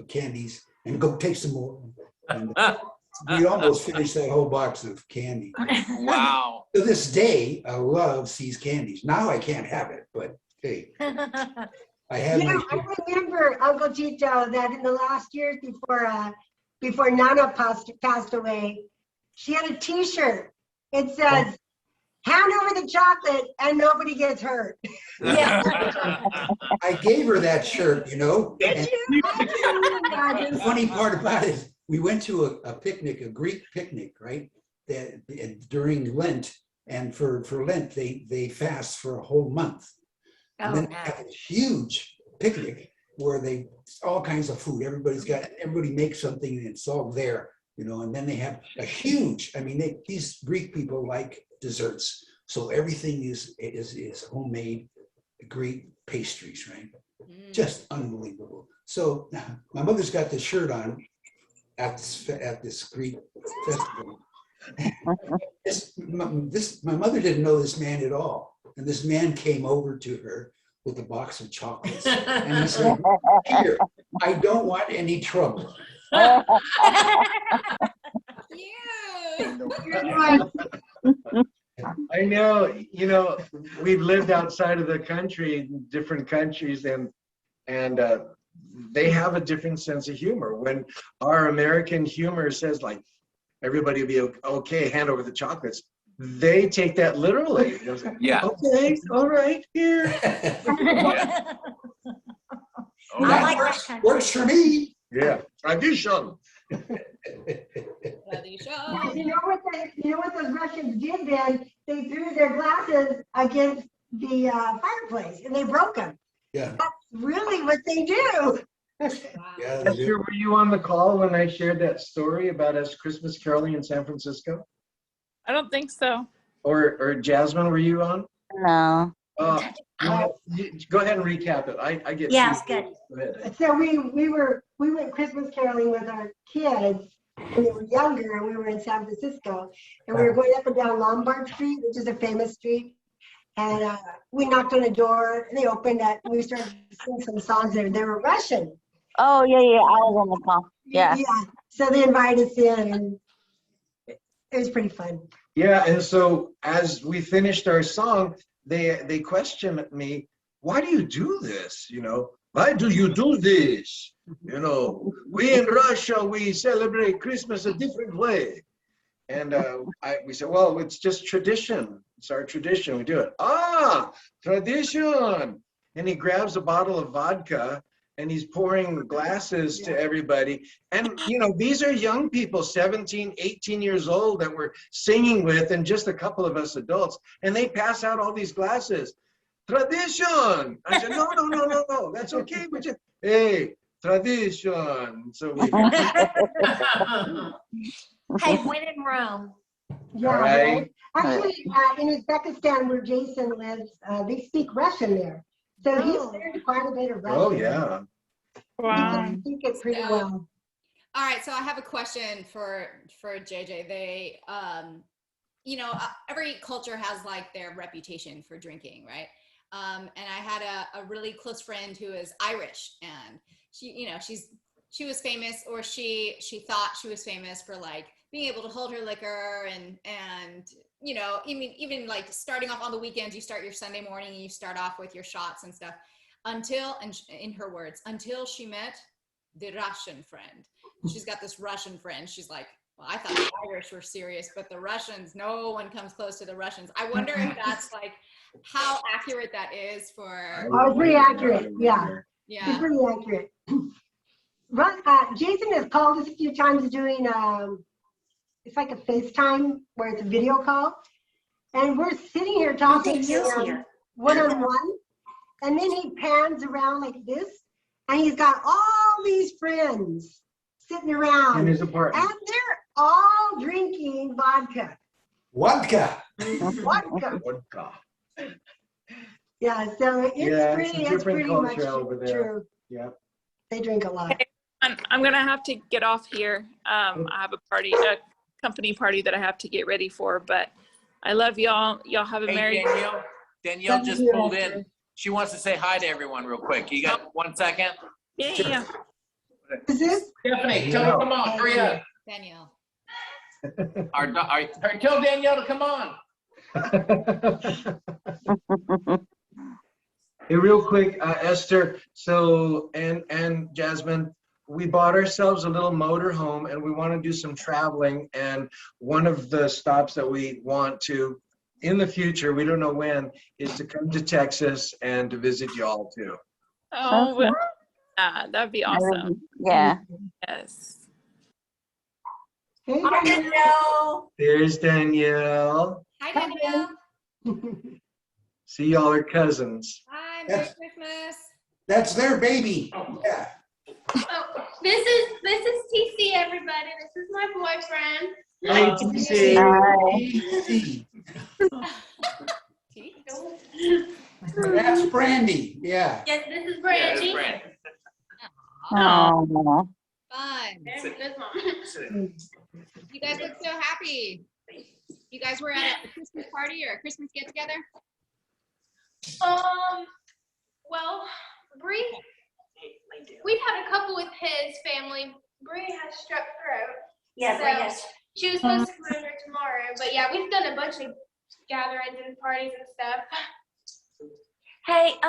S4: candies and go take some more. And we almost finished that whole box of candy.
S3: Wow.
S4: To this day, I love See's candies. Now I can't have it, but hey, I have
S6: yeah,
S4: my
S6: I remember Uncle Tito that in the last years before Nana passed away, she had a T-shirt. It says, "Hand over the chocolate and nobody gets hurt."
S1: Yeah.
S4: I gave her that shirt, you know.
S6: Did
S4: and
S6: you? I couldn't
S4: the
S6: imagine.
S4: funny part about it is we went to a picnic, a Greek picnic, right? That during Lent, and for Lent, they fast for a whole month. And
S1: Oh,
S4: then
S1: no.
S4: they have a huge picnic where they all kinds of food. Everybody makes something and it's all there, you know. And then they have a huge. I mean, these Greek people like desserts, so everything is homemade Greek pastries, right? Just unbelievable. So my mother's got this shirt on at this Greek festival. My mother didn't know this man at all, and this man came over to her with a box of chocolates, and he said, "Here, I don't want any trouble."
S5: I know, you know, we've lived outside of the country, in different countries, and they have a different sense of humor. When our American humor says like, everybody will be okay, hand over the chocolates, they take that literally.
S3: Yeah.
S5: Okay, all right, here.
S3: Yeah. Oh,
S1: I
S3: yeah.
S1: like that kind of
S4: Works for me.
S5: Yeah, tradition.
S6: Yeah, you know what those Russians did then? They threw their glasses against the fireplace and they broke them.
S4: Yeah.
S6: That's really what they do.
S4: Yeah, they do.
S5: Esther, were you on the call when I shared that story about us Christmas caroling in San Francisco?
S7: I don't think so.
S5: Or Jasmine, were you on?
S10: No.
S5: Go ahead and recap it. I get.
S1: Yeah, it's good.
S5: Go ahead.
S6: So we went Christmas caroling with our kids when we were younger, and we were in San Francisco, and we were going up and down Lombard Street, which is a famous street. And we knocked on a door, and they opened it, and we started singing some songs there. They were Russian.
S10: Oh, yeah, yeah. I was on the call. Yeah.
S6: Yeah. So they invited us in, and it was pretty fun.
S5: Yeah, and so as we finished our song, they questioned me, why do you do this? You know, why do you do this? You know, we in Russia, we celebrate Christmas a different way. And we said, well, it's just tradition. It's our tradition. We do it. Ah, tradition. And he grabs a bottle of vodka and he's pouring glasses to everybody. And, you know, these are young people, 17, 18 years old that we're singing with, and just a couple of us adults. And they pass out all these glasses. Tradition. I said, no, that's okay. But just, hey, tradition. So we.
S1: Hey, when in Rome.
S6: Yeah,
S5: Right.
S6: right. Actually, in Uzbekistan, where Jason lives, they speak Russian there. So he's learned quite a bit of Russian.
S5: Oh, yeah.
S6: He can speak it pretty well.
S2: All right, so I have a question for JJ. They, you know, every culture has like their reputation for drinking, right? And I had a really close friend who is Irish, and she, you know, she was famous, or she thought she was famous for like being able to hold her liquor and you know, even like starting off on the weekends, you start your Sunday morning and you start off with your shots and stuff until, and in her words, until she met the Russian friend. She's got this Russian friend. She's like, well, I thought the Irish were serious, but the Russians, no one comes close to the Russians. I wonder if that's like how accurate that is for.
S6: Oh, pretty accurate. Yeah.
S2: Yeah.
S6: It's pretty accurate. Jason has called us a few times doing, it's like a FaceTime where it's a video call. And we're sitting here talking to him one-on-one. And then he pans around like this. And he's got all these friends sitting around.
S5: In his apartment.
S6: And they're all drinking vodka.
S4: Vodka.
S6: Vodka.
S5: Vodka.
S6: Yeah, so it's pretty much
S5: over there.
S6: true.
S5: Yeah.
S6: They drink a lot.
S7: I'm gonna have to get off here. I have a company party that I have to get ready for, but I love y'all. Y'all have a
S3: Hey,
S7: merry.
S3: Danielle just pulled in. She wants to say hi to everyone real quick. You got 1 second?
S7: Yeah.
S6: Is this?
S3: Stephanie, tell her to come on. Hurry up.
S2: Danielle.
S3: Tell Danielle to come on.
S5: Hey, real quick, Esther, so, and Jasmine, we bought ourselves a little motor home and we want to do some traveling. And one of the stops that we want to, in the future, we don't know when, is to come to Texas and to visit y'all too.
S7: Oh, well, that'd be awesome.
S10: Yeah.
S7: Yes.
S6: Hey,
S8: Hi, Danielle.
S5: There's Danielle.
S2: Hi, Danielle.
S5: See, y'all are cousins.
S2: Hi, Merry Christmas.
S4: That's their baby. Yeah.
S12: Oh, this is TC, everybody. This is my boyfriend.
S5: Hey, TC.
S4: That's Brandy. Yeah.
S12: Yes, this is Brandy.
S10: Oh.
S2: Fun.
S12: Good mom.
S2: You guys look so happy. You guys were at a Christmas party or a Christmas get together?
S12: Well, Bree, we've had a couple with his family. Bree has strep throat.
S1: Yeah,
S12: So,
S1: Bree has.
S12: She was supposed to come over tomorrow, but yeah, we've done a bunch of gatherings and parties and stuff.
S1: Hey,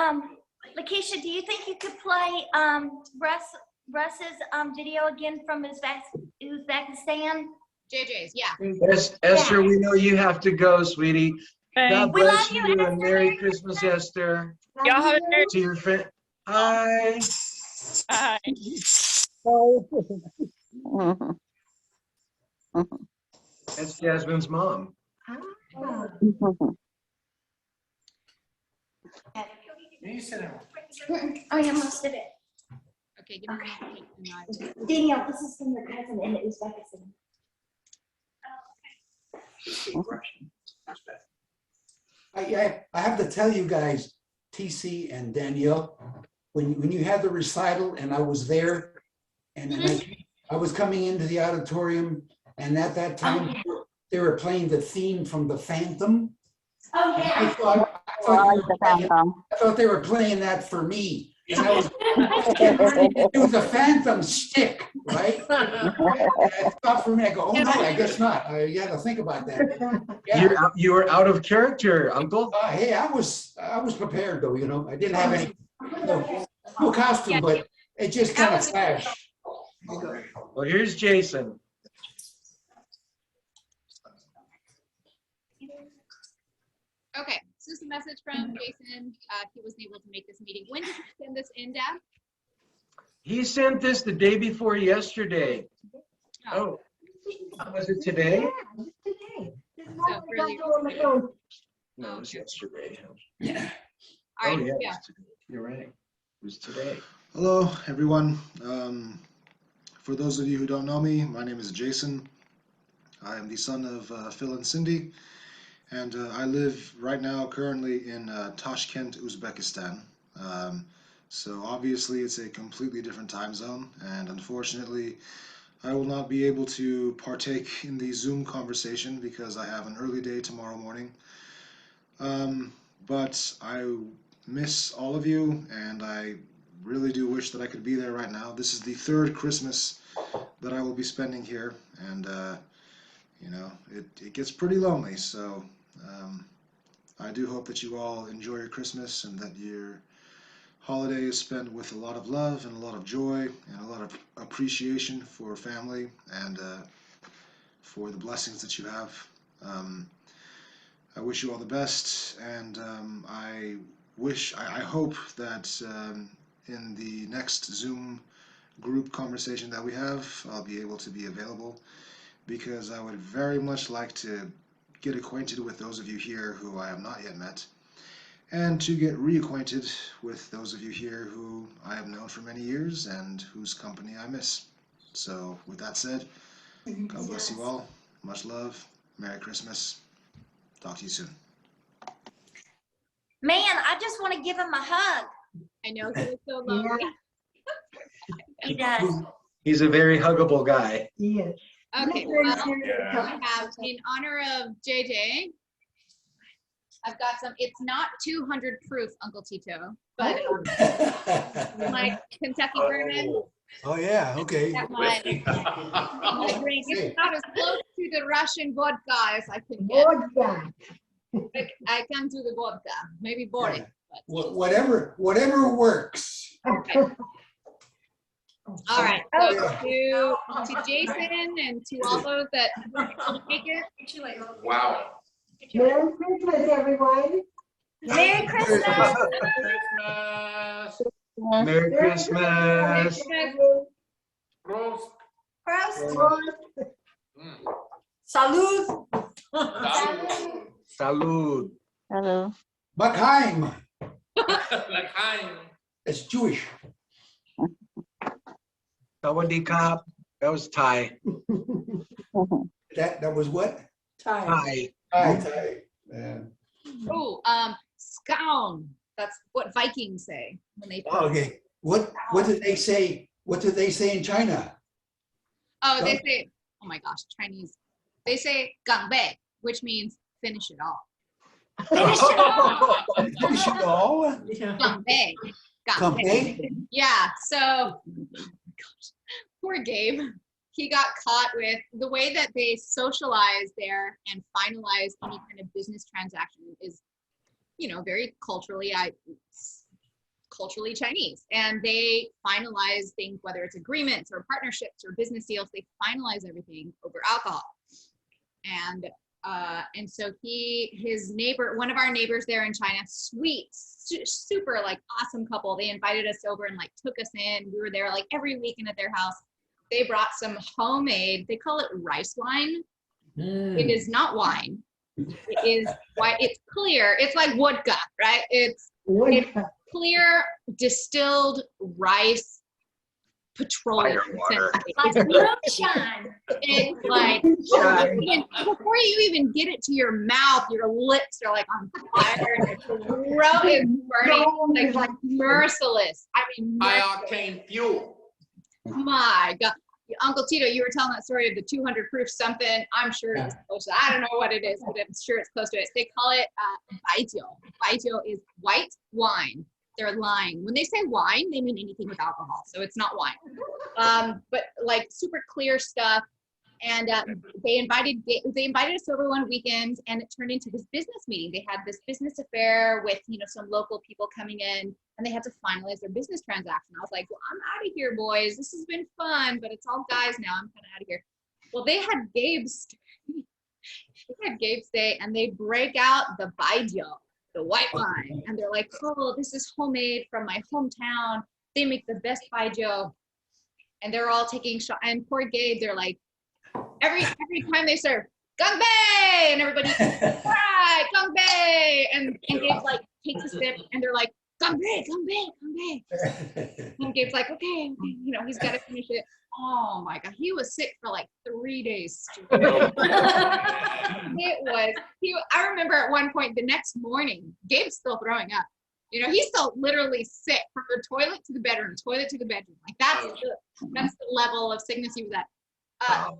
S1: Lakeisha, do you think you could play Russ's video again from Uzbekistan?
S2: JJ's, yeah.
S5: Esther, we know you have to go, sweetie. God
S1: We love
S5: bless
S1: you,
S5: you and
S1: Esther.
S5: Merry Christmas, Esther.
S7: Y'all have a merry.
S5: To your friend. Hi.
S7: Bye.
S5: That's Jasmine's mom.
S3: You sit down.
S1: Oh, yeah, most of it.
S2: Okay, give me
S1: Danielle, this is from your cousin in Uzbekistan.
S4: I have to tell you guys, TC and Danielle, when you had the recital and I was there, and then I was coming into the auditorium, and at that time they were playing the theme from The Phantom.
S1: Oh, yeah.
S4: I thought they were playing that for me. And I was it was a Phantom stick, right? I thought for me, I go, oh no, I guess not. You got to think about that. Yeah.
S5: You were out of character, Uncle.
S4: Hey, I was prepared though. You know, I didn't have any no costume, but it just kind of flashed.
S5: Well, here's Jason.
S2: Okay, so this is a message from Jason. He wasn't able to make this meeting. When did you send this in, Dad?
S5: He sent this the day before yesterday. Oh, was it today?
S6: Today.
S2: So really-
S5: No, it was yesterday.
S4: Yeah.
S2: All right,
S5: Oh, yeah,
S2: yeah.
S5: it was today. You're right. It was today.
S11: Hello, everyone. For those of you who don't know me, my name is Jason. I am the son of Phil and Cindy, and I live right now currently in Tashkent, Uzbekistan. So obviously it's a completely different time zone, and unfortunately I will not be able to partake in the Zoom conversation because I have an early day tomorrow morning. But I miss all of you, and I really do wish that I could be there right now. This is the third Christmas that I will be spending here, and you know, it gets pretty lonely. So I do hope that you all enjoy your Christmas and that your holiday is spent with a lot of love and a lot of joy and a lot of appreciation for family and for the blessings that you have. I wish you all the best, and I hope that in the next Zoom group conversation that we have, I'll be able to be available, because I would very much like to get acquainted with those of you here who I have not yet met, and to get reacquainted with those of you here who I have known for many years and whose company I miss. So with that said, God bless you all. Much love. Merry Christmas. Talk to you soon.
S1: Man, I just want to give him a hug.
S2: I know, he was so lonely.
S1: He does.
S5: He's a very huggable guy.
S6: Yes.
S2: Okay, well, I have, in honor of JJ, I've got some, it's not 200 proof, Uncle Tito, but my Kentucky bourbon.
S4: Oh, yeah, okay.
S2: That my drink. It's not as close to the Russian vodka as I can get.
S6: Vodka.
S2: I can do the vodka, maybe boring. But.
S4: Whatever works.
S2: Okay. All right, so to Jason and to all those that take it.
S3: Wow.
S6: Merry Christmas, everyone.
S1: Merry Christmas.
S5: Merry Christmas.
S3: Prost.
S1: Prost.
S8: Salud.
S5: Salud.
S10: Hello.
S4: Bakheim.
S3: L'chaim.
S4: It's Jewish.
S5: Sawadee Kap. That was Thai.
S4: That was what?
S5: Thai.
S4: Thai. Yeah.
S2: Oh, scown. That's what Vikings say when they.
S4: Okay. What did they say? What did they say in China?
S2: Oh, they say. Oh my gosh, Chinese. They say "gangbei," which means finish it all.
S1: Finish it all.
S4: Finish it all.
S2: Gangbei.
S4: Gangbei?
S2: Yeah. So, gosh, poor Gabe. He got caught with the way that they socialize there and finalize any kind of business transaction is, very culturally Chinese. And they finalize things, whether it's agreements or partnerships or business deals, they finalize everything over alcohol. And so his neighbor, one of our neighbors there in China, sweet, super awesome couple. They invited us over and took us in. We were there every weekend at their house. They brought some homemade, they call it rice wine. It is not wine. It is why it's clear. It's like vodka, right? It's clear distilled rice petroleum.
S1: Like moonshine.
S2: It's like before you even get it to your mouth, your lips are on fire. It's burning, merciless. I mean,
S3: High octane fuel.
S2: My God. Uncle Tito, you were telling that story of the 200 proof something. I'm sure it's close to, I don't know what it is, but I'm sure it's close to it. They call it baijiu. Baijiu is white wine. They're lying. When they say wine, they mean anything with alcohol. So it's not wine. But super clear stuff. And they invited us over one weekend, and it turned into this business meeting. They had this business affair with some local people coming in, and they had to finalize their business transaction. I was like, well, I'm out of here, boys. This has been fun, but it's all guys now. I'm kind of out of here. Well, they had Gabe stay, and they break out the baijiu, the white wine, and they're like, oh, this is homemade from my hometown. They make the best baijiu, and they're all taking shots. And poor Gabe, they're like, every time they serve gangbei, and everybody right gangbei, and Gabe takes a sip, and they're like gangbei. And Gabe's like, okay, he's got to finish it. Oh my God, he was sick for 3 days straight. I remember at one point the next morning, Gabe's still throwing up. He's still literally sick from the toilet to the bedroom. That's the level of sickness he was at.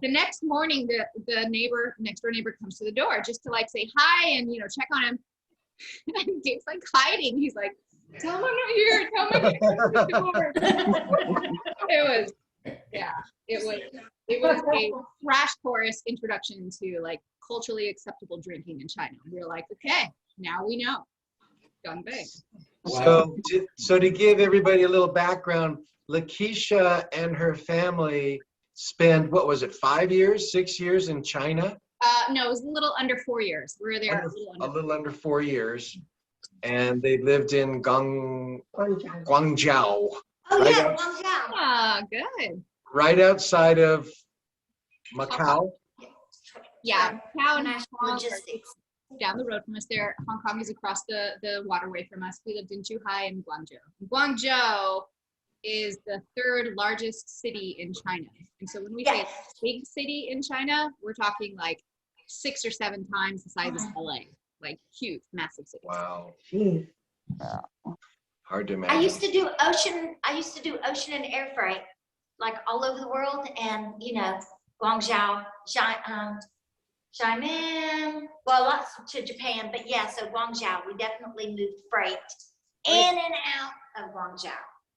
S2: The next morning, the next door neighbor comes to the door just to say hi and check on him. And Gabe's hiding. He's like, tell him I'm not here. Tell him I'm not here. Yeah, it was a crash course introduction to like culturally acceptable drinking in China. We were like, okay, now we know. Done big.
S5: So to give everybody a little background, Lakeisha and her family spent, what was it, 5 years, 6 years in China?
S2: No, it was a little under 4 years. We were there
S5: A little under 4 years. And they lived in Guangzhou.
S1: Oh,
S5: Right
S1: yeah,
S5: out-
S1: Guangzhou.
S2: Ah, good.
S5: Right outside of Macau.
S2: Yeah, Macau and Hong
S1: National
S2: Kong are
S1: logistics.
S2: down the road from us there. Hong Kong is across the waterway from us. We lived in Zhuhai and Guangzhou. Guangzhou is the third largest city in China. And so when we say big city in China, we're talking like 6 or 7 times the size of LA. Like huge, massive city.
S5: Wow.
S6: Jeez.
S5: Hard to imagine.
S1: I used to do ocean and air freight, like all over the world, and Guangzhou, Xiamen, well, lots to Japan, but yeah, so Guangzhou, we definitely moved freight in and out of Guangzhou.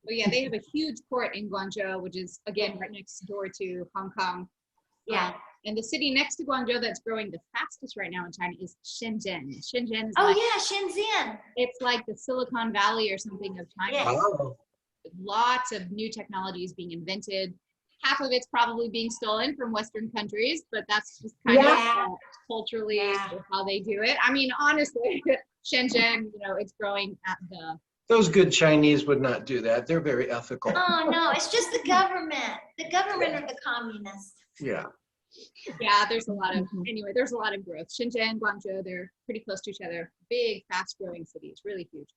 S2: But yeah, they have a huge port in Guangzhou, which is again right next door to Hong Kong.
S1: Yeah.
S2: And the city next to Guangzhou that's growing the fastest right now in China is Shenzhen. Shenzhen is
S1: Shenzhen.
S2: It's like the Silicon Valley or something of China.
S1: Yes.
S5: Wow.
S2: Lots of new technologies being invented. Half of it's probably being stolen from Western countries, but that's just kind of culturally how they do it. I mean, honestly, Shenzhen, it's growing at the.
S5: Those good Chinese would not do that. They're very ethical.
S1: Oh, no, it's just the government. The government are the communists.
S5: Yeah.
S2: Yeah, there's a lot of growth. Shenzhen, Guangzhou, they're pretty close to each other. Big, fast-growing cities, really huge.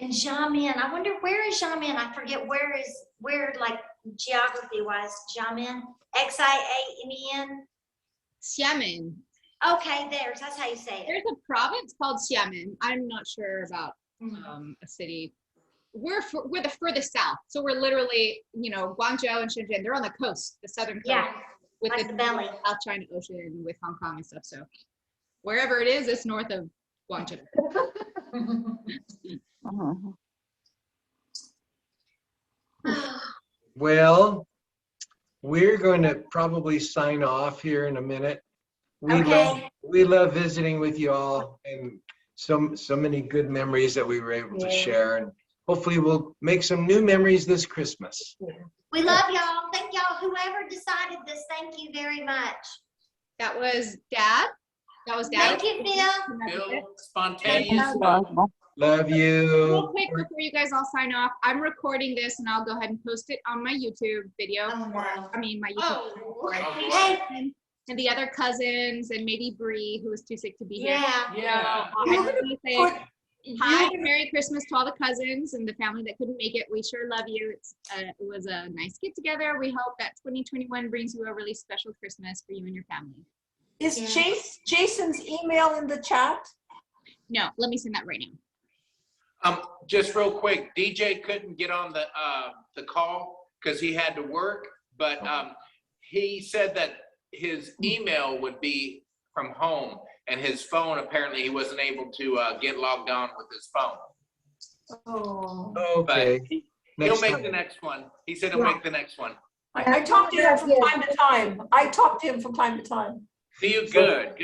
S1: And Xiamen, I wonder where is Xiamen? I forget where like geography-wise, Xiamen, Xiamen.
S2: Xiamen.
S1: Okay, that's how you say it.
S2: There's a province called Xiamen. I'm not sure about a city. We're the furthest south, so we're literally, Guangzhou and Shenzhen. They're on the coast, the southern coast.
S1: Yeah.
S2: With
S1: like the belly.
S2: South China Ocean with Hong Kong and stuff. So wherever it is, it's north of Guangzhou.
S5: Well, we're going to probably sign off here in a minute. We love visiting with you all, and so many good memories that we were able to share. And hopefully we'll make some new memories this Christmas.
S1: We love y'all. Thank y'all. Whoever decided this, thank you very much.
S2: That was Dad.
S1: Thank you, Phil.
S3: Phil, spontaneous.
S5: Love you.
S2: Real quick before you guys all sign off, I'm recording this and I'll go ahead and post it on my YouTube video. My YouTube.
S1: Hey.
S2: And the other cousins and maybe Bree, who was too sick to be here.
S3: Yeah.
S2: I just want to say hi and Merry Christmas to all the cousins and the family that couldn't make it. We sure love you. It was a nice get together. We hope that 2021 brings you a really special Christmas for you and your family.
S8: Is Jason's email in the chat?
S2: No, let me send that right now.
S3: Just real quick, DJ couldn't get on the call because he had to work, but he said that his email would be from home, and his phone, apparently he wasn't able to get logged on with his phone.
S8: Oh.
S5: Okay.
S3: But he'll make the next one. He said he'll make the next one.
S8: I talk to him from time to time.
S3: See you. Good.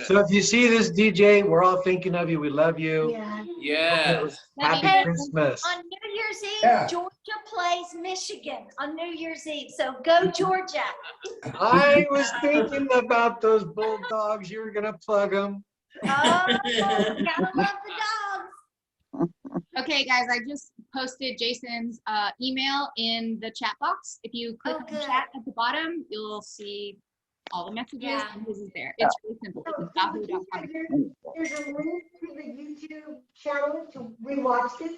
S5: So if you see this, DJ, we're all thinking of you. We love you.
S3: Yeah.
S5: Happy Christmas.
S1: On New Year's Eve, Georgia plays Michigan on New Year's Eve. So go Georgia.
S5: I was thinking about those Bulldogs. You were going to plug them.
S1: Oh, gotta love the dogs.
S2: Okay, guys, I just posted Jason's email in the chat box. If you click on the chat at the bottom, you'll see all the messages, and his is there. It's really simple. It's yahoo.com.
S6: There's a link to the YouTube channel to rewatch this.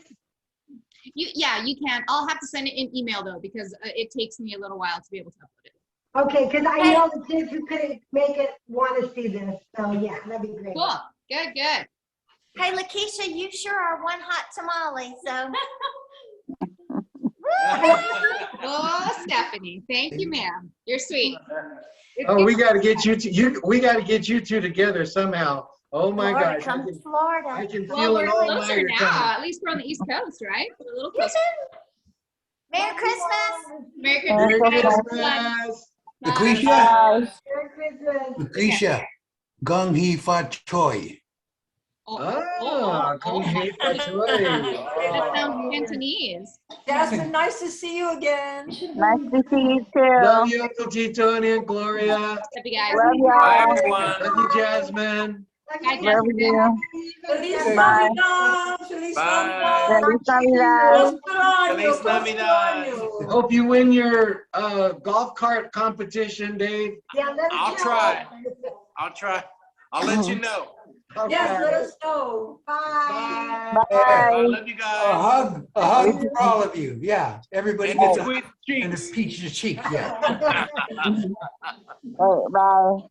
S2: You can. I'll have to send it in email though, because it takes me a little while to be able to upload it.
S6: Okay, because I know the kids who couldn't make it want to see this. So yeah, that'd be great.
S2: Cool. Good.
S1: Hey, Lakeisha, you sure are one hot tamale. So.
S2: Oh, Stephanie, thank you, ma'am. You're sweet.
S5: Oh, we got to get we got to get you two together somehow. Oh my
S1: Florida,
S5: gosh.
S1: come to Florida.
S5: I can
S2: Well,
S5: feel
S2: we're
S5: it all
S2: closer
S5: night.
S2: now. At least we're on the East Coast, right? We're a little closer.
S1: Merry Christmas.
S12: Merry
S10: Merry
S12: Christmas.
S5: Christmas.
S4: Lucretia,
S10: Bye.
S6: Merry Christmas.
S4: Lucretia, Gung Hee Fa Choi.
S5: Ah, Kung Hei Patoy.
S2: That sounds
S5: Oh.
S2: Cantonese.
S8: Jasmine, nice to see you again.
S10: Nice to see you
S5: Love
S10: too.
S5: you, Uncle Tito and Gloria.
S2: Love you guys.
S10: Love
S3: Bye,
S10: y'all.
S3: everyone.
S5: Love you, Jasmine.
S2: Bye,
S10: Love you.
S8: Feliz
S10: Bye.
S8: Navidad. Feliz
S3: Bye.
S8: Navidad.
S10: Feliz Navidad.
S8: Próspero año,
S3: Feliz
S8: próspero
S3: Navidad.
S8: año.
S5: Hope you win your golf cart competition, Dave.
S6: Yeah, let us
S3: I'll
S6: know.
S3: try. I'll try. I'll let you know.
S8: Yes, let us know.
S6: Bye.
S5: Bye.
S10: Bye.
S3: I love you
S4: A
S3: guys.
S4: hug for all of you. Yeah, everybody
S3: And
S4: gets
S3: the
S4: a
S3: sweet
S4: and a
S3: cheeks.
S4: peach to cheek. Yeah.
S10: Bye.